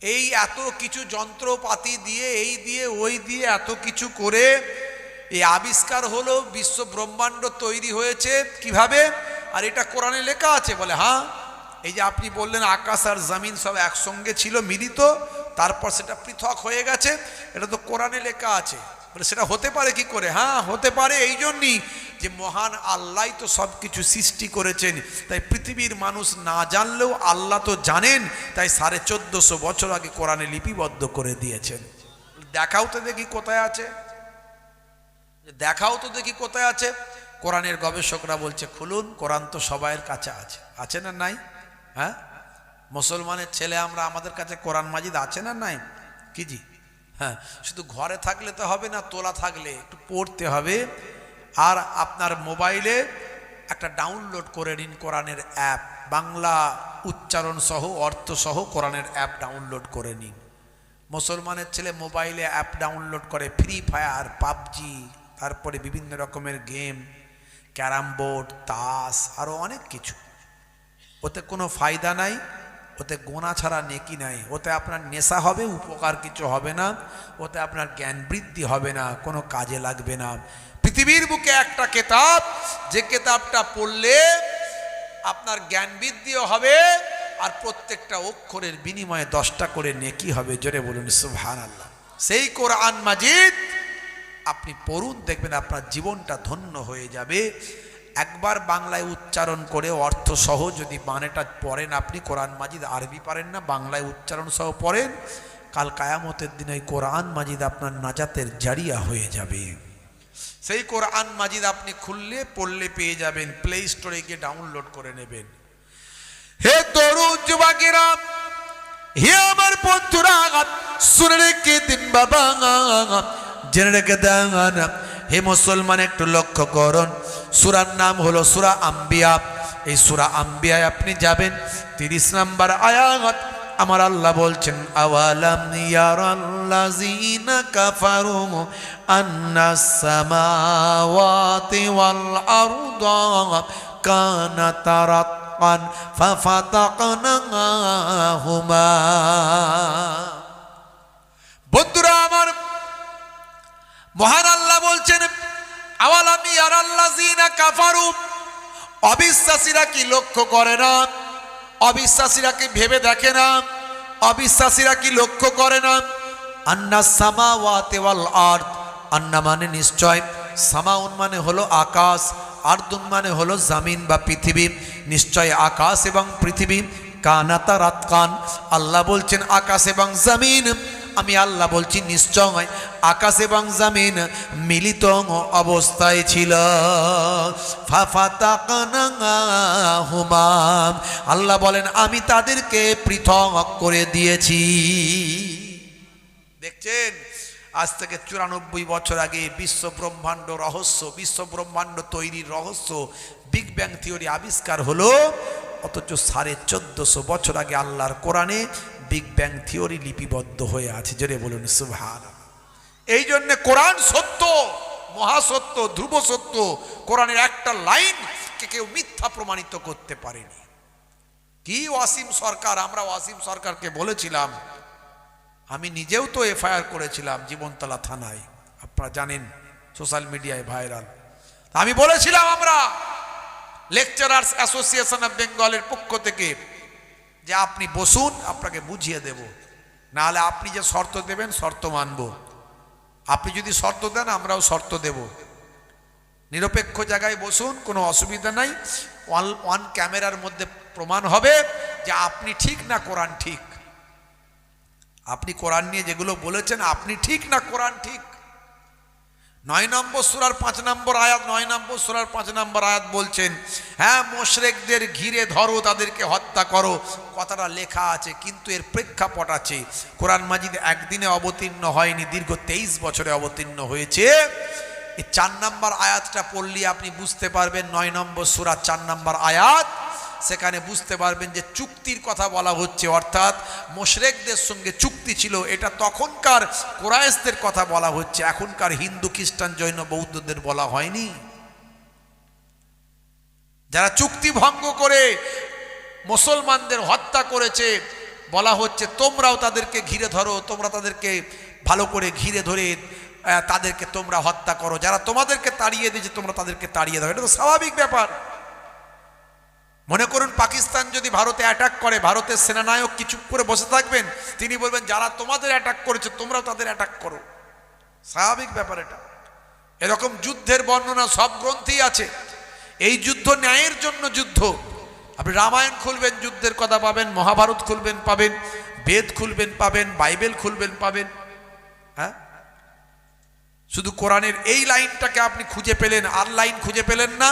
এই এত কিছু যন্ত্রপাতি দিয়ে, এই দিয়ে ওই দিয়ে এত কিছু করে এই আবিষ্কার হলো, বিশ্ব ব্রহ্মাণ্ড তৈরি হয়েছে কিভাবে? আর এটা কোরআনে লেখা আছে। বলে হ্যাঁ, এই যে আপনি বললেন আকাশ আর জমিন সব একসঙ্গে ছিল, মিলিত, তারপর সেটা পৃথক হয়ে গেছে, এটা তো কোরআনে লেখা আছে। বলে সেটা হতে পারে কি করে? হ্যাঁ হতে পারে, এই জন্যই যে মহান আল্লাহ তো সব কিছু সৃষ্টি করেছেন, তাই পৃথিবীর মানুষ না জানলেও আল্লাহ তো জানেন, তাই 1450 বছর আগে কোরআনে লিপিবদ্ধ করে দিয়েছেন। দেখাও তো দেখি কোথায় আছে, দেখাও তো দেখি কোথায় আছে। কোরআনের গবেষকরা বলছে খুলুন, কোরআন তো সবাইয়ের কাছে আছে। আছে না নাই? হ্যাঁ, মুসলমানের ছেলে আমরা, আমাদের কাছে কোরআন মাজিদ আছে না নাই? কি জি? হ্যাঁ, শুধু ঘরে থাকলে তো হবে না, তোলা থাকলে একটু পড়তে হবে। আর আপনার মোবাইলে একটা ডাউনলোড করে নিন কোরআনের অ্যাপ, বাংলা উচ্চারণ সহ অর্থ সহ কোরআনের অ্যাপ ডাউনলোড করে নিন। মুসলমানের ছেলে মোবাইলে অ্যাপ ডাউনলোড করে ফ্রি ফায়ার, পাবজি, তারপরে বিভিন্ন রকমের গেম, ক্যারাম বোর্ড, তাস, আরও অনেক কিছু। ওতে কোনো ফায়দা নাই, ওতে গোনা ছাড়া নেকি নাই। ওতে আপনার নেশা হবে, উপকার কিছু হবে না। ওতে আপনার জ্ঞান বৃদ্ধি হবে না, কোনো কাজে লাগবে না। পৃথিবীর বুকে একটা কেতাব, যে কেতাবটা পড়লে আপনার জ্ঞান বৃদ্ধিও হবে, আর প্রত্যেকটা অক্ষরের বিনিময়ে 10টা করে নেকি হবে। জোরে বলুন সুবহানাল্লাহ। সেই কোরআন মাজিদ আপনি পড়ুন, দেখবেন আপনার জীবনটা ধন্য হয়ে যাবে। একবার বাংলায় উচ্চারণ করে অর্থ সহ যদি বানেটা পড়েন আপনি, কোরআন মাজিদ আরবি পারেন না, বাংলায় উচ্চারণ সহ পড়েন, কাল কায়ামতের দিন ওই কোরআন মাজিদ আপনার নাজাতের জারিয়া হয়ে যাবে। সেই কোরআন মাজিদ আপনি খুললে পড়লে পেয়ে যাবেন, প্লে স্টোরে গিয়ে ডাউনলোড করে নেবেন। হে তরুণ যুবকেরা, হে আমার বন্ধুরা, শুনে রেখে দিন বাবা, জেনে রেখে দেন। হে মুসলমান, একটু লক্ষ্য করুন, সূরার নাম হলো সূরা আম্বিয়া। এই সূরা আম্বিয়ায় আপনি যাবেন, 30 নম্বর আয়াত। আমার আল্লাহ বলছেন আওয়ালাম ইয়ারাল্লাযীনা কাফারু আন্নাস সামাওয়াতি ওয়াল আরদা কানাতা রাতকান ফাফাতাকনাহুমা। বন্ধুরা আমার, মহান আল্লাহ বলছেন আওয়ালাম ইয়ারাল্লাযীনা কাফারু, অবিশ্বাসীরা কি লক্ষ্য করে না? অবিশ্বাসীরা কি ভেবে দেখে না? অবিশ্বাসীরা কি লক্ষ্য করে না? আন্নাস সামাওয়াতি ওয়াল আরদ, আন্না মানে নিশ্চয়, সামাউন মানে হলো আকাশ, আরদুন মানে হলো জমিন বা পৃথিবী। নিশ্চয় আকাশ এবং পৃথিবী, কানাতা রাতকান, আল্লাহ বলছেন আকাশ এবং জমিন, আমি আল্লাহ বলছি নিশ্চয় আকাশ এবং জমিন মিলিত অবস্থায় ছিল। ফাফাতাকনাহুমা, আল্লাহ বলেন আমি তাদেরকে পৃথক করে দিয়েছি। দেখছেন, আজ থেকে 94 বছর আগে বিশ্ব ব্রহ্মাণ্ড রহস্য, বিশ্ব ব্রহ্মাণ্ড তৈরির রহস্য, বিগ ব্যাং থিওরি আবিষ্কার হলো, অথচ 1450 বছর আগে আল্লাহর কোরআনে বিগ ব্যাং থিওরি লিপিবদ্ধ হয়ে আছে। জোরে বলুন সুবহানাল্লাহ। এই জন্য কোরআন সত্য, মহাসত্য, ধ্রুব সত্য। কোরআনের একটা লাইনকে কেউ মিথ্যা প্রমাণিত করতে পারেনি। কি ওয়াসিম সরকার, আমরা ওয়াসিম সরকারকে বলেছিলাম, আমি নিজেও তো এফআইআর করেছিলাম জীবনতলা থানায়, আপনারা জানেন, সোশ্যাল মিডিয়ায় ভাইরাল। আমি বলেছিলাম আমরা লেকচারার্স অ্যাসোসিয়েশন অফ বেঙ্গলের পক্ষ থেকে যে আপনি বসুন, আপনাকে বুঝিয়ে দেব, নাহলে আপনি যে শর্ত দেবেন শর্ত মানব। আপনি যদি শর্ত দেন আমরাও শর্ত দেব। নিরপেক্ষ জায়গায় বসুন, কোনো অসুবিধা নাই। ওয়ান ক্যামেরার মধ্যে প্রমাণ হবে যে আপনি ঠিক না কোরআন ঠিক। আপনি কোরআন নিয়ে যেগুলো বলেছেন আপনি ঠিক না কোরআন ঠিক। 9 নম্বর সূরার 5 নম্বর আয়াত, 9 নম্বর সূরার 5 নম্বর আয়াত বলছেন, হ্যাঁ মুশরিকদের ঘিরে ধরো, তাদেরকে হত্যা করো। কথাটা লেখা আছে, কিন্তু এর প্রেক্ষাপট আছে। কোরআন মাজিদ একদিনে অবতীর্ণ হয়নি, দীর্ঘ 23 বছরে অবতীর্ণ হয়েছে। এই 4 নম্বর আয়াতটা পড়লে আপনি বুঝতে পারবেন, 9 নম্বর সূরা 4 নম্বর আয়াত, সেখানে বুঝতে পারবেন যে চুক্তির কথা বলা হচ্ছে, অর্থাৎ মুশরিকদের সঙ্গে চুক্তি ছিল। এটা তখনকার কুরাইশদের কথা বলা হচ্ছে, এখনকার হিন্দু খ্রিস্টান জৈন বৌদ্ধদের বলা হয়নি। যারা চুক্তি ভঙ্গ করে মুসলমানদের হত্যা করেছে, বলা হচ্ছে তোমরাও তাদেরকে ঘিরে ধরো, তোমরা তাদেরকে ভালো করে ঘিরে ধরে তাদেরকে তোমরা হত্যা করো। যারা তোমাদেরকে তাড়িয়ে দিয়েছে তোমরা তাদেরকে তাড়িয়ে দাও। এটা তো স্বাভাবিক ব্যাপার। মনে করুন পাকিস্তান যদি ভারতে অ্যাটাক করে, ভারতের সেনানায়ক কি চুপ করে বসে থাকবেন? তিনি বলবেন যারা তোমাদের অ্যাটাক করেছে তোমরাও তাদের অ্যাটাক করো। স্বাভাবিক ব্যাপার এটা। এরকম যুদ্ধের বর্ণনা সব গ্রন্থেই আছে। এই যুদ্ধ ন্যায়ের জন্য যুদ্ধ। আপনি রামায়ণ খুলবেন যুদ্ধের কথা পাবেন, মহাভারত খুলবেন পাবেন, বেদ খুলবেন পাবেন, বাইবেল খুলবেন পাবেন। হ্যাঁ, শুধু কোরআনের এই লাইনটাকে আপনি খুঁজে পেলেন, আর লাইন খুঁজে পেলেন না।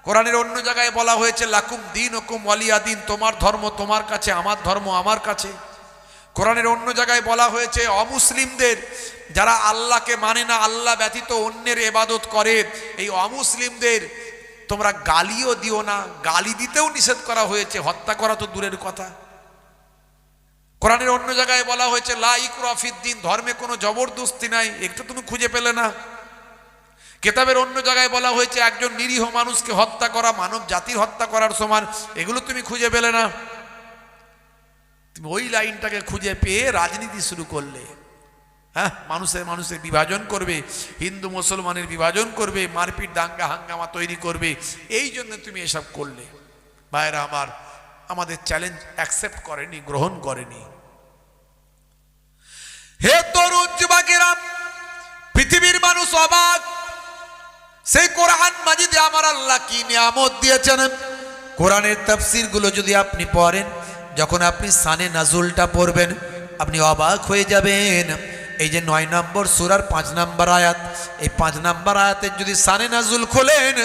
কোরআনের অন্য জায়গায় বলা হয়েছে লাকুম দীনুকুম ওয়ালিয়া দিন, তোমার ধর্ম তোমার কাছে, আমার ধর্ম আমার কাছে। কোরআনের অন্য জায়গায় বলা হয়েছে অমুসলিমদের, যারা আল্লাহকে মানে না, আল্লাহ ব্যতীত অন্যের ইবাদত করে, এই অমুসলিমদের তোমরা গালিও দিও না। গালি দিতেও নিষেধ করা হয়েছে, হত্যা করা তো দূরের কথা। কোরআনের অন্য জায়গায় বলা হয়েছে লা ইকরাহা ফিদ্দিন, ধর্মে কোনো জবরদস্তি নাই। একটু তুমি খুঁজে পেলে না। কেতাবের অন্য জায়গায় বলা হয়েছে একজন নিরীহ মানুষকে হত্যা করা মানব জাতির হত্যা করার সমান। এগুলো তুমি খুঁজে পেলে না। তুমি ওই লাইনটাকে খুঁজে পেয়ে রাজনীতি শুরু করলে। হ্যাঁ, মানুষের বিভাজন করবে, হিন্দু মুসলমানের বিভাজন করবে, মারপিট দাঙ্গা হাঙ্গামা তৈরি করবে। এই জন্য তুমি এসব করলে। ভাইরা আমার, আমাদের চ্যালেঞ্জ অ্যাকসেপ্ট করেনি, গ্রহণ করেনি। হে তরুণ যুবকেরা, পৃথিবীর মানুষ অবাক, সেই কোরআন মাজিদে আমার আল্লাহ কি নিয়ামত দিয়েছেন। কোরআনের তাফসীর গুলো যদি আপনি পড়েন, যখন আপনি শানে নাজুলটা পড়বেন আপনি অবাক হয়ে যাবেন। এই যে 9 নম্বর সূরার 5 নম্বর আয়াত, এই 5 নম্বর আয়াতের যদি শানে নাজুল খোলেন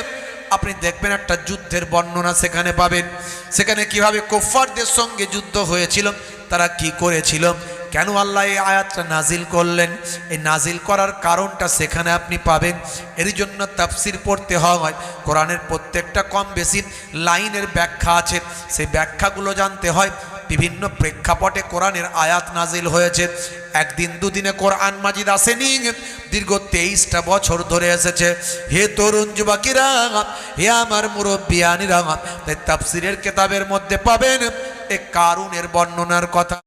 আপনি দেখবেন একটা যুদ্ধের বর্ণনা সেখানে পাবেন। সেখানে কিভাবে কুফফারদের সঙ্গে যুদ্ধ হয়েছিল, তারা কি করেছিল, কেন আল্লাহ এই আয়াতটা নাজিল করলেন, এই নাজিল করার কারণটা সেখানে আপনি পাবেন। এর জন্য তাফসীর পড়তে হয়। কোরআনের প্রত্যেকটা কম বেশি লাইনের ব্যাখ্যা আছে, সেই ব্যাখ্যাগুলো জানতে হয়। বিভিন্ন প্রেক্ষাপটে কোরআনের আয়াত নাজিল হয়েছে। একদিন দুদিনে কোরআন মাজিদ আসেনি, দীর্ঘ 23টা বছর ধরে এসেছে। হে তরুণ যুবকেরা, হে আমার মুরব্বিয়ানিরা, তাই তাফসীরের কিতাবের মধ্যে পাবেন এই কারুনের বর্ণনার কথা।